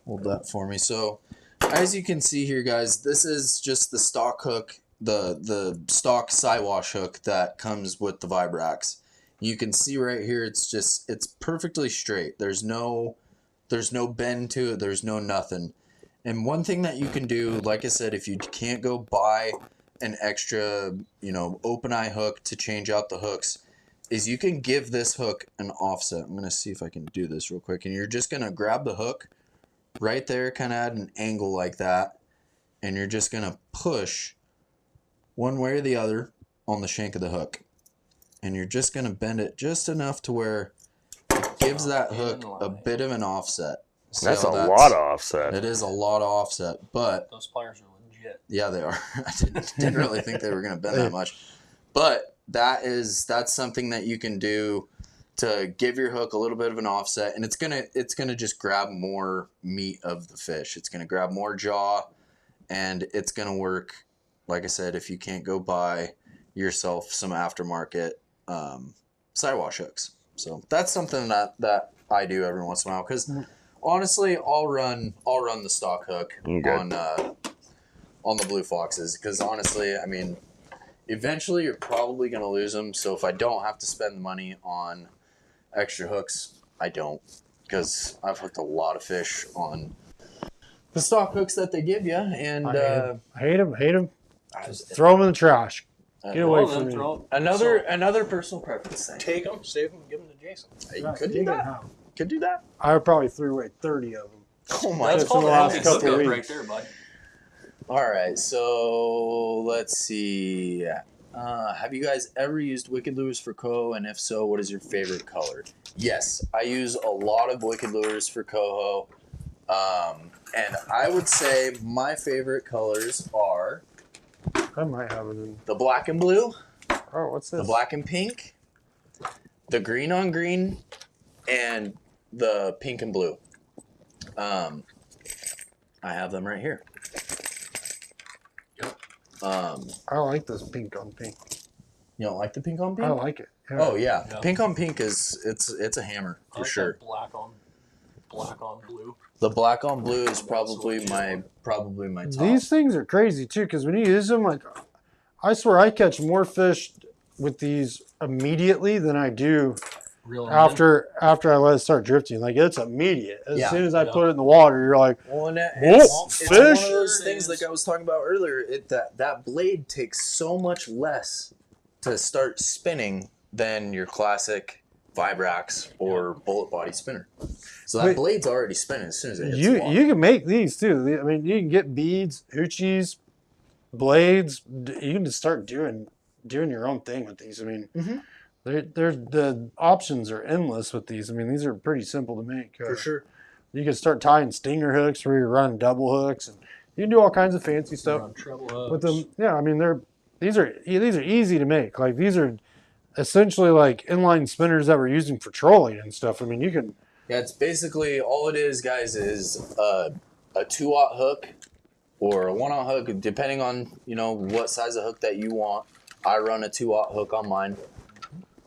Hold that for me. So, as you can see here, guys, this is just the stock hook, the stock Siwash hook that comes with the 𝗪𝗥𝗏𝗧. You can see right here, it's perfectly straight. There's no bend to it. There's no nothing. And one thing that you can do, like I said, if you can't go buy an extra, open eye hook to change out the hooks, is you can give this hook an offset. I'm going to see if I can do this real quick. And you're just going to grab the hook right there, kind of at an angle like that. And you're just going to push one way or the other on the shank of the hook. And you're just going to bend it just enough to where it gives that hook a bit of an offset. That's a lot of offset. It is a lot of offset, but those pliers are legit. Yeah, they are. I didn't really think they were going to bend that much, but that's something that you can do to give your hook a little bit of an offset, and it's gonna just grab more meat of the fish. It's gonna grab more jaw, and it's gonna work. Like I said, if you can't go buy yourself some aftermarket Siwash hooks, so that's something that I do every once in a while because. Honestly, I'll run the stock hook on the blue foxes because honestly, I mean, eventually you're probably going to lose them. So if I don't have to spend the money on extra hooks, I don't because I've hooked a lot of fish on the stock hooks that they give you. And I hate them. Just throw them in the trash. Get away from me. Another personal preference thing. Take them, save them, give them to Jason. You could do that. Could do that. I probably threw away 30 of them. Oh my! That's called a happy hookup right there, bud. All right, so let's see. Have you guys ever used Wicked Lures for Coho? And if so, what is your favorite color? Yes, I use a lot of Wicked Lures for Coho. And I would say my favorite colors are I might have it in. the black and blue, Oh, what's this? the black and pink, the green on green, and the pink and blue. I have them right here. I like this pink on pink. You don't like the pink on pink? I like it. Yeah. Oh yeah. Pink on pink it's a hammer for sure. Black on blue. The black on blue is probably my top. These things are crazy too because when you use them, like I swear I catch more fish with these immediately than I do after I let it start drifting. Like it's immediate. As soon as I put it in the water, you're like, it's fish. one of those things like I was talking about earlier. That blade takes so much less to start spinning than your classic 𝗪𝗥𝗏𝗧 or bullet body spinner. So that blade's already spinning as soon as it hits the water. You can make these too. I mean, you can get beads, hoochies, blades. You can just start doing your own thing with these. I mean, the options are endless with these. I mean, these are pretty simple to make. For sure. You can start tying stinger hooks where you're running double hooks, and you can do all kinds of fancy stuff with them. Yeah, I mean, these are easy to make. Like these are essentially like inline spinners that we're using for trolling and stuff. I mean, you can. Yeah, it's basically all it is, guys, is a 2-aught hook or a 1-aught hook, depending on what size of hook that you want. I run a 2-aught hook on mine.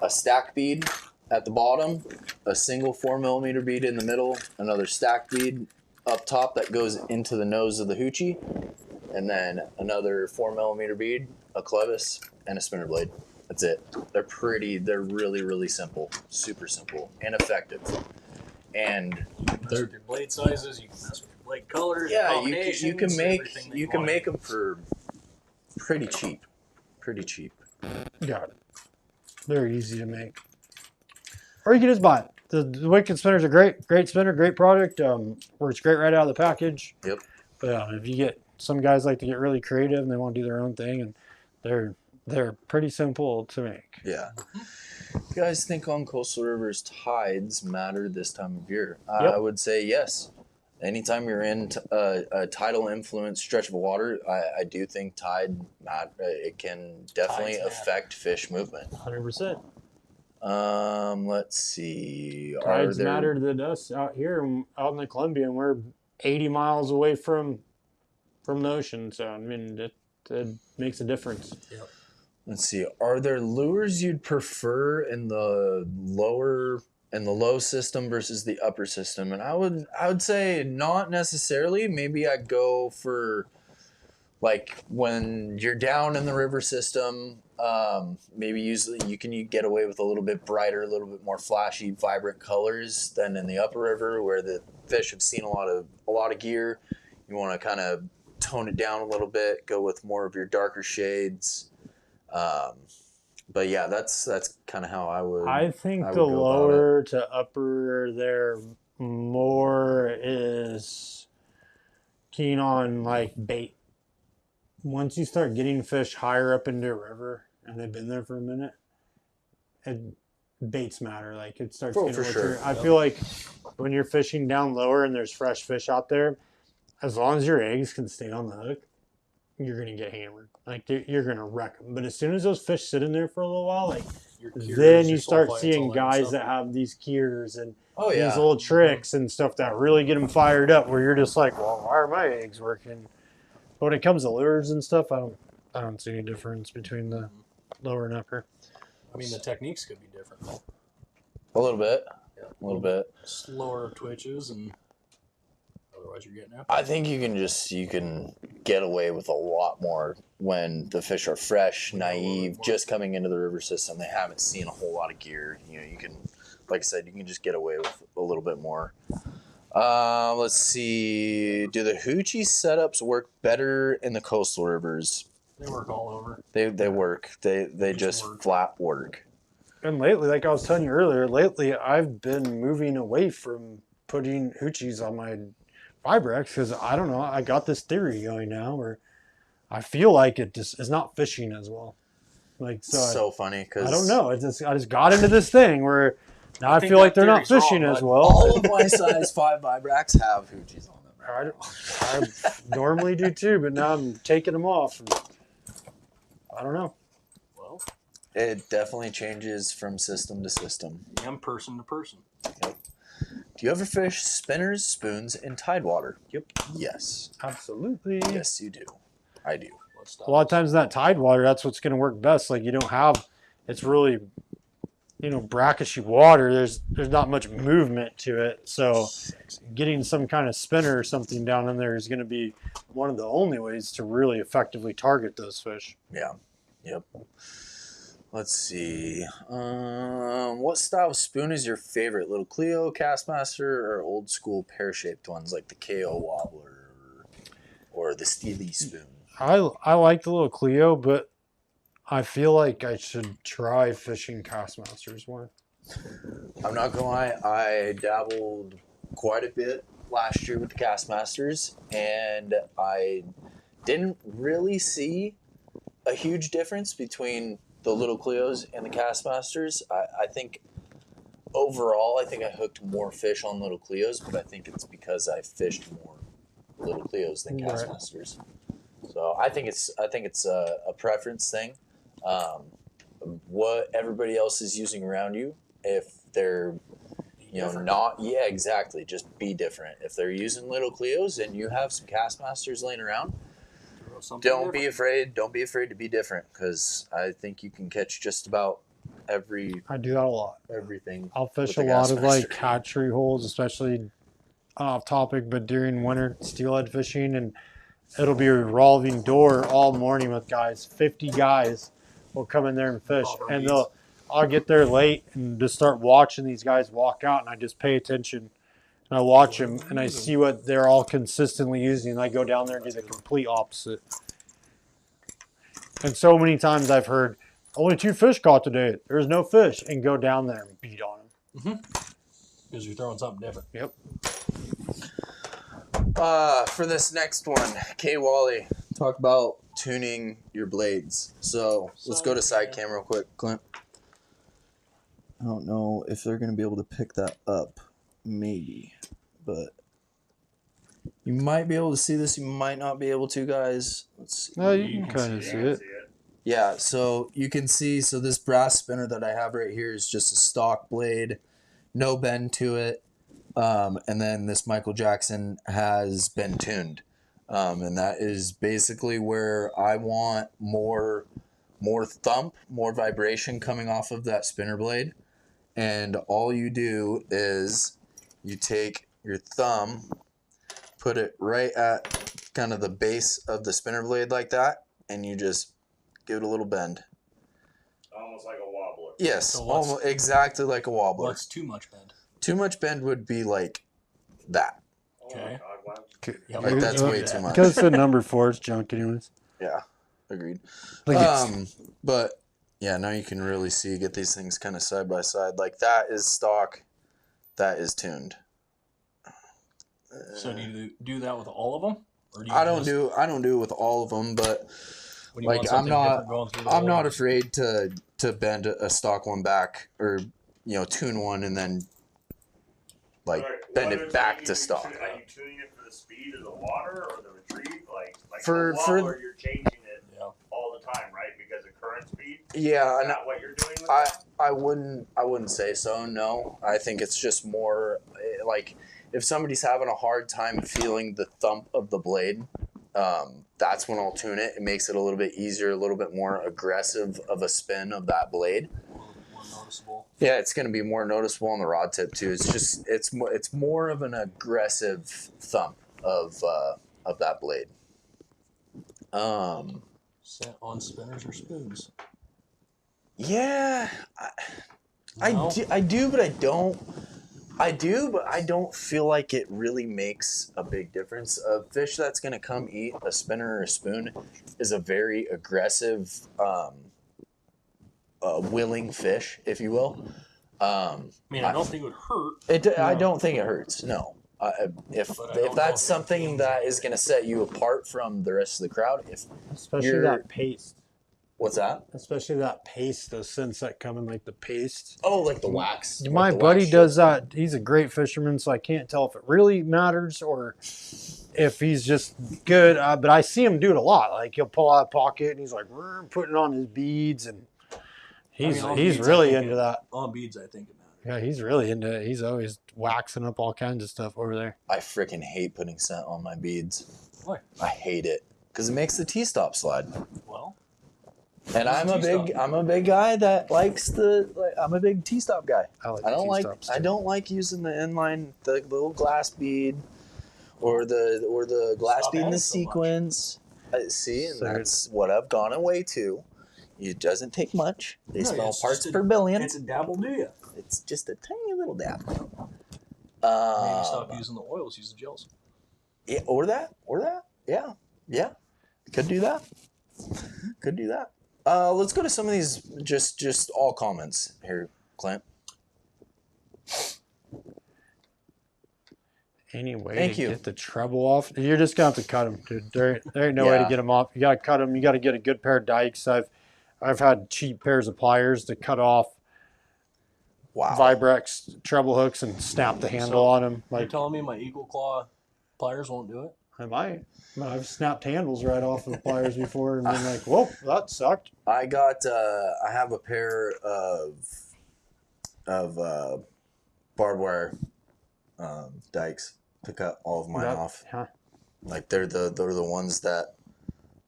A stack bead at the bottom, a single 4mm bead in the middle, another stack bead up top that goes into the nose of the hoochie, and then another 4mm bead, a clevis, and a spinner blade. That's it. They're really, really simple, super simple, and effective. And they're your blade sizes. You can mess with your blade colors. Yeah, you can make them for pretty cheap. Yeah, they're easy to make. Or you can just buy it. The Wicked spinners are great spinner, great product. Works great right out of the package. Yep. But if you get some guys like to get really creative and they want to do their own thing, and they're pretty simple to make. Yeah. You guys think on coastal rivers tides matter this time of year? I would say yes. Anytime you're in a tidal influence stretch of water, I do think tide it can definitely affect fish movement. 100%. Let's see. Tides matter to us out here, out in the Columbia, and we're 80 miles away from from the ocean. So I mean, it makes a difference. Yep. Let's see. Are there lures you'd prefer in the low system versus the upper system? And I would say not necessarily. Maybe I'd go for like when you're down in the river system. Maybe usually you can get away with a little bit brighter, a little bit more flashy, vibrant colors than in the upper river where the fish have seen a lot of gear. You want to kind of tone it down a little bit, go with more of your darker shades. But yeah, that's kind of how I think the lower to upper there more is keen on like bait. Once you start getting fish higher up into a river and they've been there for a minute, baits matter. Like it starts getting for sure. I feel like when you're fishing down lower and there's fresh fish out there, as long as your eggs can stay on the hook, you're gonna get hammered. Like you're gonna wreck them. But as soon as those fish sit in there for a little while, like then you start seeing guys that have these keers and these little tricks and stuff that really get them fired up. Where you're just like, well, why are my eggs working? But when it comes to lures and stuff, I don't see any difference between the lower and upper. I mean, the techniques could be different. A little bit. Yeah. A little bit. Slower twitches and otherwise you're getting out. I think you can get away with a lot more when the fish are fresh, naive, just coming into the river system. They haven't seen a whole lot of gear. You know, you can, like I said, you can just get away with a little bit more. Let's see. Do the hoochie setups work better in the coastal rivers? They work all over. They work. They just flat work. And lately, like I was telling you earlier, I've been moving away from putting hoochies on my Vibrex because I don't know. I got this theory going now where I feel like it just is not fishing as well. Like so funny because I don't know. I just got into this thing where now I feel like they're not fishing as well. All of my size 5 Vibrex have hoochies on them. I normally do too, but now I'm taking them off. And I don't know. Well, it definitely changes from system to system and person to person. Yep. Do you ever fish spinners, spoons, and tidewater? Yep. Yes. Absolutely. Yes, you do. I do. A lot of times that tidewater, that's what's going to work best. Like you don't have, it's really, brackishy water. There's not much movement to it. So getting some kind of spinner or something down in there is going to be one of the only ways to really effectively target those fish. Yeah. Yep. Let's see. What style of spoon is your favorite? Little Cleo, Castmaster, or old school pear-shaped ones like the Coho wobbler or the Steely spoon? I like the little Cleo, but I feel like I should try fishing Castmasters more. I'm not gonna lie, I dabbled quite a bit last year with the Castmasters, and I didn't really see a huge difference between the little Cleos and the Castmasters. I think overall, I hooked more fish on little Cleos, but I think it's because I fished more little Cleos than Castmasters. So I think it's a preference thing. What everybody else is using around you, if they're exactly, just be different. If they're using little Cleos and you have some Castmasters laying around, don't be afraid to be different, because I think you can catch just about I do that a lot. Everything. I'll fish a lot of like hatchery holes, especially off topic, but during winter steelhead fishing, and it'll be a revolving door all morning with guys. 50 guys will come in there and fish, and I'll get there late and just start watching these guys walk out, and I just pay attention. And I watch them, and I see what they're all consistently using, and I go down there and do the complete opposite. And so many times I've heard, only 2 fish caught today. There's no fish, and go down there and beat on them. Because you're throwing something different. Yep. For this next one, Wally, talk about tuning your blades. So let's go to side cam real quick, Clint. I don't know if they're going to be able to pick that up. Maybe, but you might be able to see this. You might not be able to, guys. Let's see. No, you can kind of see it. Yeah, so you can see. So this brass spinner that I have right here is just a stock blade, no bend to it. And then this Michael Jackson has been tuned. And that is basically where I want more thump, more vibration coming off of that spinner blade. And all you do is you take your thumb, put it right at kind of the base of the spinner blade like that, and you just give it a little bend. Almost like a wobbler. Yes, So almost exactly like a wobbler. What's too much bend? Too much bend would be like that. Okay. Yeah, Like that's way too much. Because it's a number 4, it's junk anyways. Yeah, agreed. Like But yeah, now you can really see, get these things kind of side by side. Like that is stock, that is tuned. So do you do that with all of them? Or do you I don't do it with all of them, but when you want like something different going through the I'm whole- not afraid to bend a stock one back, or tune one and then like bend it back to stock. Are you tuning it for the speed of the water or the retrieve? Like For- the wobbler, you're changing it Yeah. all the time, right? Because of current speed. Yeah, Is and that what you're doing with I wouldn't say so. No, I think it's just more like if somebody's having a hard time feeling the thump of the blade, that's when I'll tune it. It makes it a little bit easier, a little bit more aggressive of a spin of that blade. more noticeable? Yeah, it's going to be more noticeable on the rod tip too. It's just it's more of an aggressive thump of that blade. Set on spinners or spoons? Yeah, No? I do, but I don't. I do, but I don't feel like it really makes a big difference. A fish that's going to come eat a spinner or a spoon is a very aggressive, willing fish, if you will. I mean, I don't think it would hurt. I don't think it hurts. No. If But I don't know that's if it something gains that it. is going to set you apart from the rest of the crowd, especially you're- that paste. what's that? Especially that paste, the scents that come in like the paste. Oh, like the wax. My Like the buddy wax does that. He's a great fisherman, so I can't tell if it really matters or if he's just good. But I see him do it a lot. Like he'll pull out a pocket and he's like putting on his beads, and he's on he's beads, I really think into it- that. On beads, I think it matters. Yeah, he's really into it. He's always waxing up all kinds of stuff over there. I freaking hate putting scent on my beads. Why? I hate it because it makes the T-stop slide. Well, And I'm a big guy that likes I'm a big T-stop guy. I don't like using the inline, the little glass bead, or the glass Stop bead in the adding so much. sequence. See, and So- that's what I've gone away to. It doesn't take much. They No, smell it's parts just a- per billion. it's a dabble, do you? It's just a tiny little dab. Maybe stop using the oils, use the gels. Yeah, or that. Yeah. Could do that. Let's go to some of these just all comments here, Clint. Anyway, Thank to you. get the treble off, you're just gonna have to cut them, dude. There ain't no way to Yeah. get them off. You gotta cut them. You gotta get a good pair of dikes. I've had cheap pairs of pliers to cut off Wow. Vibrex treble hooks and snap the handle on them. You're Like telling me my Eagle Claw pliers won't do it? I might. I've snapped handles right off of pliers before and been like, whoa, that sucked. I have a pair of barbed wire dikes to cut all of mine off. Huh. Like they're the ones that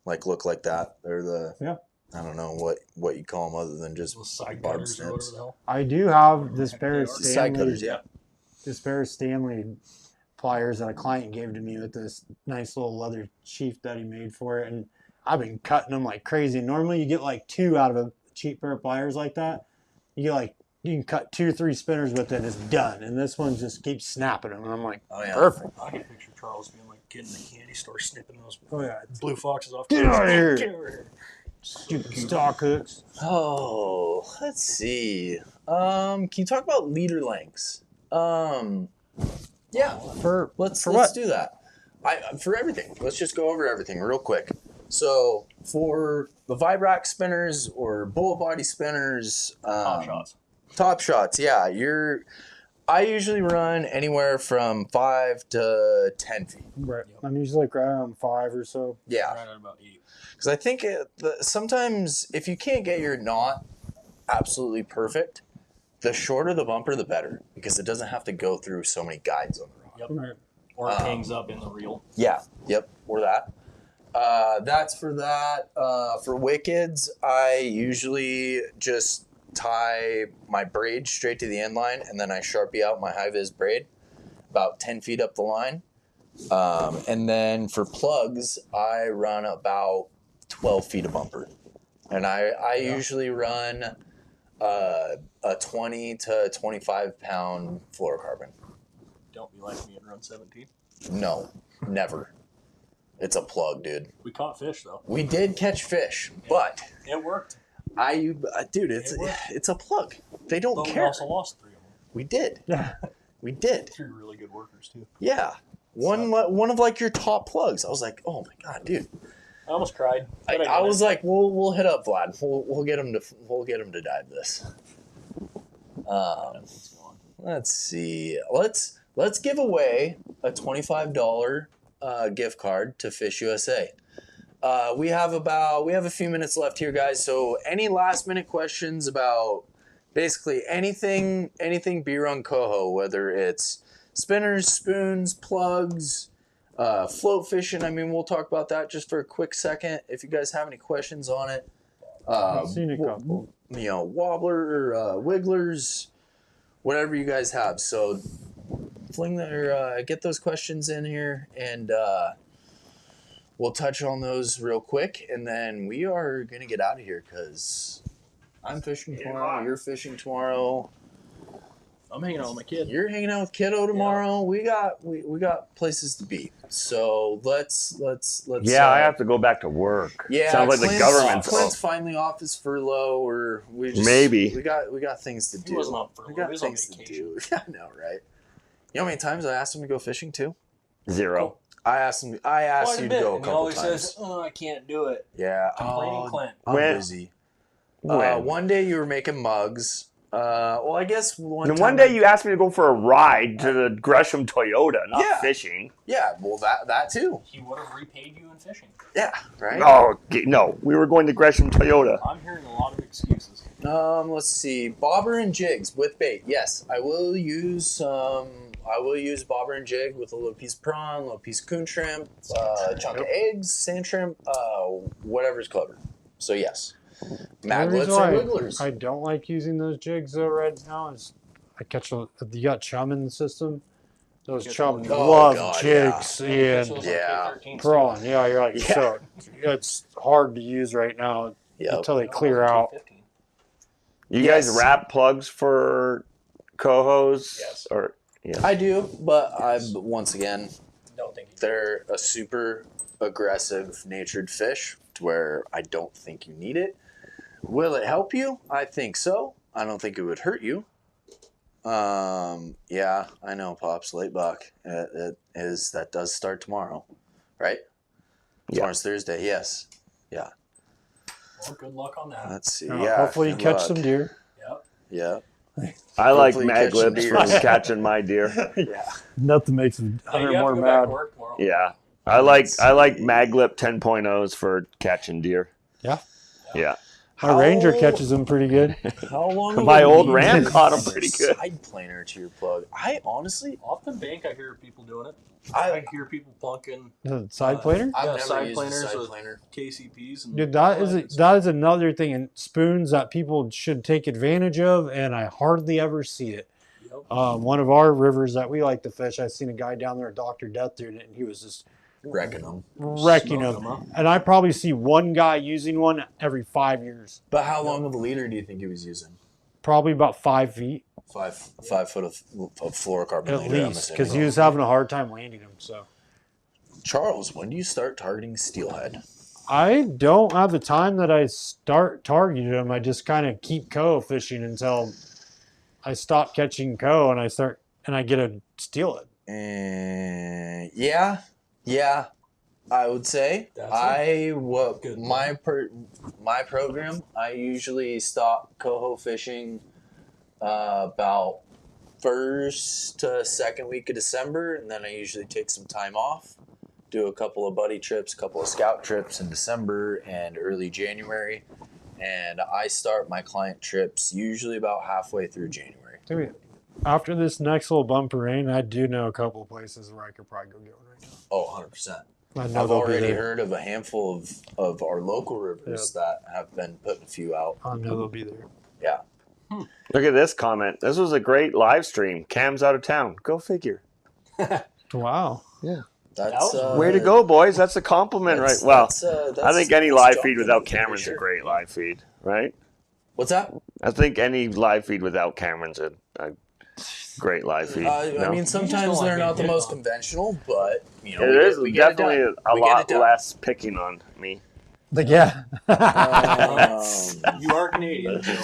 like look like that. They're the Yeah. I don't know what you call them other than just Those side barb cutters or whatever the hell. I do have this pair of Side side cutters. Yeah. this pair of Stanley pliers that a client gave to me with this nice little leather sheath that he made for it, and I've been cutting them like crazy. Normally you get like 2 out of a cheap pair of pliers like that. You can cut 2 or 3 spinners with it and it's done. And this one just keeps snapping them, and I'm like, Oh yeah. perfect. I can picture Charles being like a kid in the candy store snipping those Oh yeah, blue foxes off. Get out of here. Get over here. stupid stock hooks. Oh, let's see. Can you talk about leader lengths? Yeah. Let's what? do that. For everything. Let's just go over everything real quick. So for the Vibrex spinners or bullet body spinners, top shots. Yeah, I usually run anywhere from 5 to 10 feet. Right. I'm usually like right around 5 or so. Yeah, Right at about 8. because I think sometimes if you can't get your knot absolutely perfect, the shorter the bumper, the better, because it doesn't have to go through so many guides on the rod. Yep. Right. Or it hangs up in the reel. Yeah. Yep. Or that. That's for that. For wickeds, I usually just tie my braid straight to the end line, and then I Sharpie out my high-vis braid about 10 feet up the line. And then for plugs, I run about 12 feet of bumper. And I usually run a 20 to 25 pound fluorocarbon. Don't be like me and run 17. No, never. It's a plug, dude. We caught fish though. We did catch fish, but It worked. dude, it's a plug. They don't But care. we also lost 3 of them. We did. We did. 3 really good workers too. Yeah. One of like your top plugs. I was like, oh my god, dude. I almost cried. But I was like, we'll hit up Vlad. We'll get him to dive this. Let's see. Let's give away a $25 gift card to Fish USA. We have a few minutes left here, guys. So any last minute questions about basically anything beer on Coho, whether it's spinners, spoons, plugs, float fishing. I mean, we'll talk about that just for a quick second. If you guys have any questions on it, I've seen a couple. wobbler or wigglers, whatever you guys have. So get those questions in here, and we'll touch on those real quick, and then we are gonna get out of here because I'm fishing tomorrow. You're fishing tomorrow. I'm hanging out with my kid. You're hanging out with kiddo tomorrow. Yeah. We got places to be. So let's. Yeah, I have to go back to work. Yeah, sounds like the government's. Clint's finally off his furlough, or we got things to do. He wasn't on furlough. We got He was on things to vacation. do. I know, right? You know how many times I asked him to go fishing too? 0. I asked you to go a couple He always times. says, "Oh, I can't do it." Yeah, Complaining Clint. I'm When? busy. When? One day you were making mugs. Well, I guess one day you asked me to go for a ride to the Gresham Toyota, not Yeah. fishing. Yeah, well that too. He would have repaid you in fishing. Yeah, right. Oh no, we were going to Gresham Toyota. I'm hearing a lot of excuses. Let's see. Bobber and jigs with bait. Yes, I will use bobber and jig with a little piece of prawn, a little piece of coon shrimp, a chunk of eggs, sand shrimp, whatever's clever. So yes, maglets or wigglers. I don't like using those jigs though right now. Is I catch you got chum in the system. Those chum love jigs and prawn. Yeah, you're like so. It's hard to use right now until they clear out. You guys wrap plugs for cohos? Yes. Or yeah. I do, but once again, Don't think they're a super aggressive natured fish to where I don't think you need it. Will it help you? I think so. I don't think it would hurt you. Yeah, I know, Pops. Late buck. That does start tomorrow, right? Yeah. Tomorrow's Thursday. Yes. Yeah. Well, good luck on that. Let's see. Hopefully you catch some deer. Yep. Yeah. I like Hopefully you catch some maglets deer. for catching my deer. Yeah. Nothing makes a Hey, hunter you have more to go back mad. to work tomorrow. Yeah. I like maglip 10.0s for catching deer. Yeah. Yeah. My Ranger catches them pretty good. How long? My would old you Ram use caught 'em as a pretty good. Side planer to your plug. I honestly, Off the bank, I hear people doing it. I I hear people plunking The side planer? I've Yeah, never side used a planers side with- planer. KCPs. And Dude, that is another thing in spoons that people should take advantage of, and I hardly ever see it. Yep. One of our rivers that we like to fish, I seen a guy down there, Dr. Death, doing it, and he was just Wrecking them. wrecking Smoke them. 'em, huh? And I probably see one guy using one every 5 years. But how long of a leader do you think he was using? Probably about 5 feet 5 foot of fluorocarbon at leader. I'm least, assuming. because he was having a hard time landing them. So Charles, when do you start targeting steelhead? I don't have the time that I start targeting them. I just kind of keep coho fishing until I stop catching coho and I get a steelhead. Yeah, I would say That's good. my program. I usually stop coho fishing about first to second week of December, and then I usually take some time off, do a couple of buddy trips, a couple of scout trips in December and early January, and I start my client trips usually about halfway through January. After this next little bump of rain, I do know a couple of places where I could probably go get one right now. Oh, 100%. I know I've they'll be already there. heard of a handful of our local rivers that have been putting a few out. I know they'll be there. Yeah. Look at this comment. This was a great live stream. Cam's out of town. Go figure. Wow. Yeah. That's Way to go, boys. That's a compliment, right? Well, I think any live feed without Cameron's a great live feed, right? What's that? I think any live feed without Cameron's a great live feed. I mean, sometimes they're not the most conventional, but you know, It is definitely a lot less picking on me. Like, yeah. You are Canadian, so.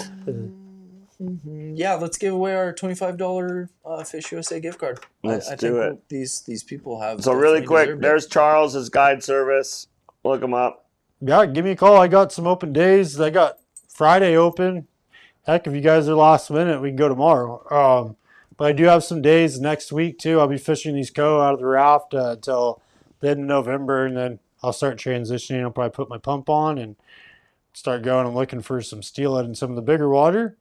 Yeah, let's give away our $25 Fish USA gift card. Let's I do think it. These people have. So really definitely quick, deserved it. there's Charles's guide service. Look him up. Yeah, give me a call. I got some open days. I got Friday open. Heck, if you guys are last minute, we can go tomorrow. But I do have some days next week, too. I'll be fishing these Coho out of the raft until the end of November, and then I'll start transitioning. I'll probably put my pump on and start going. I'm looking for some steelhead in some of the bigger water.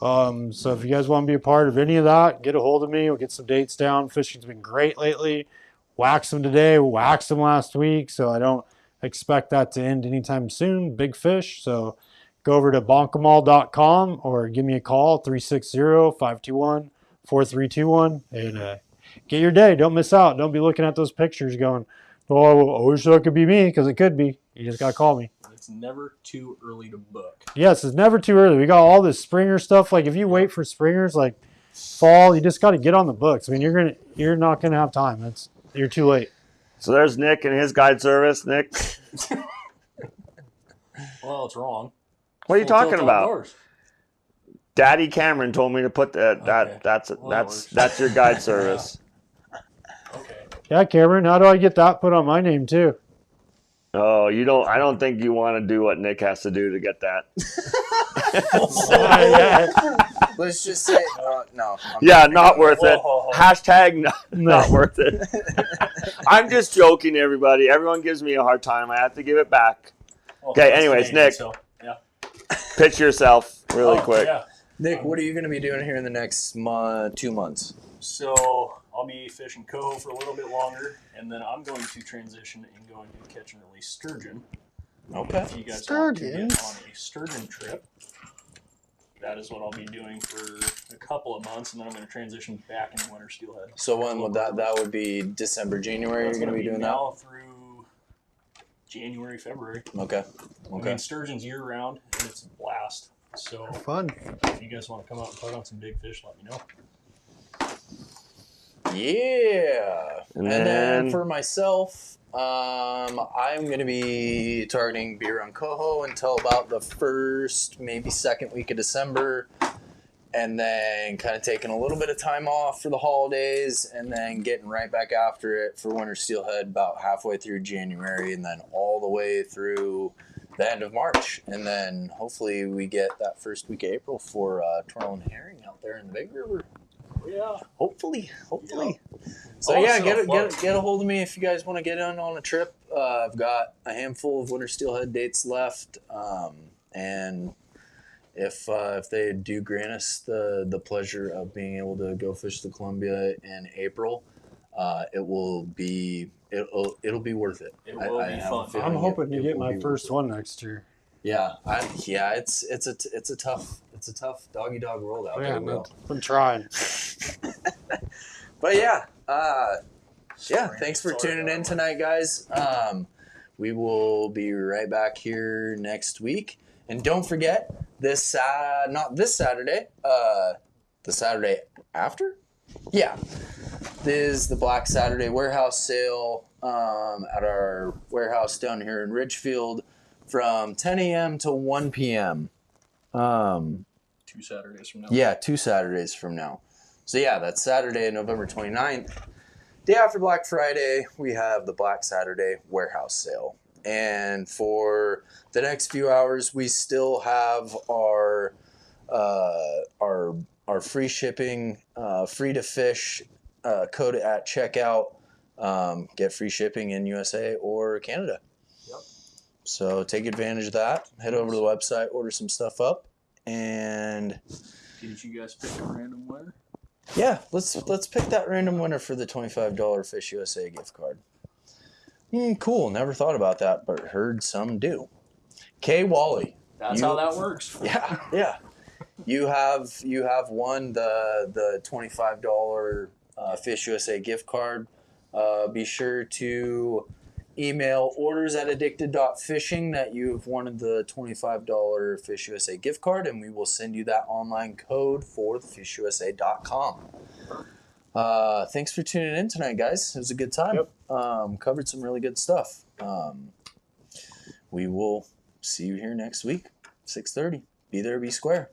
So if you guys want to be a part of any of that, get a hold of me. We'll get some dates down. Fishing's been great lately. Waxed them today, waxed them last week, so I don't expect that to end anytime soon. Big fish. So go over to bonkamall.com or give me a call, 360-521-4321, and get your day. Don't miss out. Don't be looking at those pictures going, oh, I wish that could be me, because it could be. You just got to call me. It's never too early to book. Yes, it's never too early. We got all this Springer stuff. Like, if you wait for Springers, like fall, you just got to get on the books. I mean, you're not gonna have time. You're too late. So there's Nick and his guide service. Nick, Well, it's wrong. what are you Full talking tilt about? outdoors. Daddy Cameron told me to put that. Okay. That's your guide service. Okay. Yeah, Cameron, how do I get that put on my name too? Oh, you don't. I don't think you want to do what Nick has to do to get that. Let's just say no. Yeah, not worth it. Whoa. Hashtag not worth it. I'm just joking, everybody. Everyone gives me a hard time. I have to give it back. Well, Okay, it's anyways, Canadian, Nick. So, yeah. Pitch yourself really Oh, quick. Yeah. Nick, what are you going to be doing here in the next 2 months? So I'll be fishing Coho for a little bit longer, and then I'm going to transition and going to catch and release sturgeon. Okay. If you guys want to get on a sturgeon trip, that is what I'll be doing for a couple of months, and then I'm going to transition back into winter steelhead. So when would that would be December, January? That's You're going to be doing that? now through January, February. Okay. I mean, sturgeon's year round, and it's a blast. So Fun. if you guys want to come out and put on some big fish, let me know. Yeah. And And then then for myself, I'm going to be targeting beer on Coho until about the first, maybe second week of December. And then kind of taking a little bit of time off for the holidays and then getting right back after it for winter steelhead about halfway through January and then all the way through the end of March. And then hopefully we get that first week of April for twirling herring out there in the Big River. Yeah. Hopefully. Yeah. So Oh, yeah, so get a hold of me if you guys want to get in on a trip. I've got a handful of winter steelhead dates left, and if they do grant us the pleasure of being able to go fish the Columbia in April, it'll be worth it. It will be have a fun. feeling I'm hoping to it get will my be first one next year. Yeah, it's a tough doggy dog world out there, bro. I'm trying. But yeah, thanks for tuning in tonight, guys. We will be right back here next week. And don't forget, not this Saturday, the Saturday after? Yeah. This is the Black Saturday warehouse sale at our warehouse down here in Ridgefield from 10 a.m. to 1 p.m. 2 Saturdays from now. Yeah, 2 Saturdays from now. So yeah, that's Saturday, November 29th. Day after Black Friday, we have the Black Saturday warehouse sale. And for the next few hours, we still have our free shipping, free to fish code at checkout. Get free shipping in USA or Canada. Yep. So take advantage of that. Head over to the website, order some stuff up, and Did you guys pick a random winner? Yeah, let's pick that random winner for the $25 Fish USA gift card. Cool. Never thought about that, but heard some do. K. Wally. That's how that works. Yeah. You have won the $25 Fish USA gift card. Be sure to email orders@addicted.fishing that you've wanted the $25 Fish USA gift card, and we will send you that online code for thefishusa.com. Thanks for tuning in tonight, guys. It was a good time. Yep. Covered some really good stuff. We will see you here next week, 6:30. Be there, be square.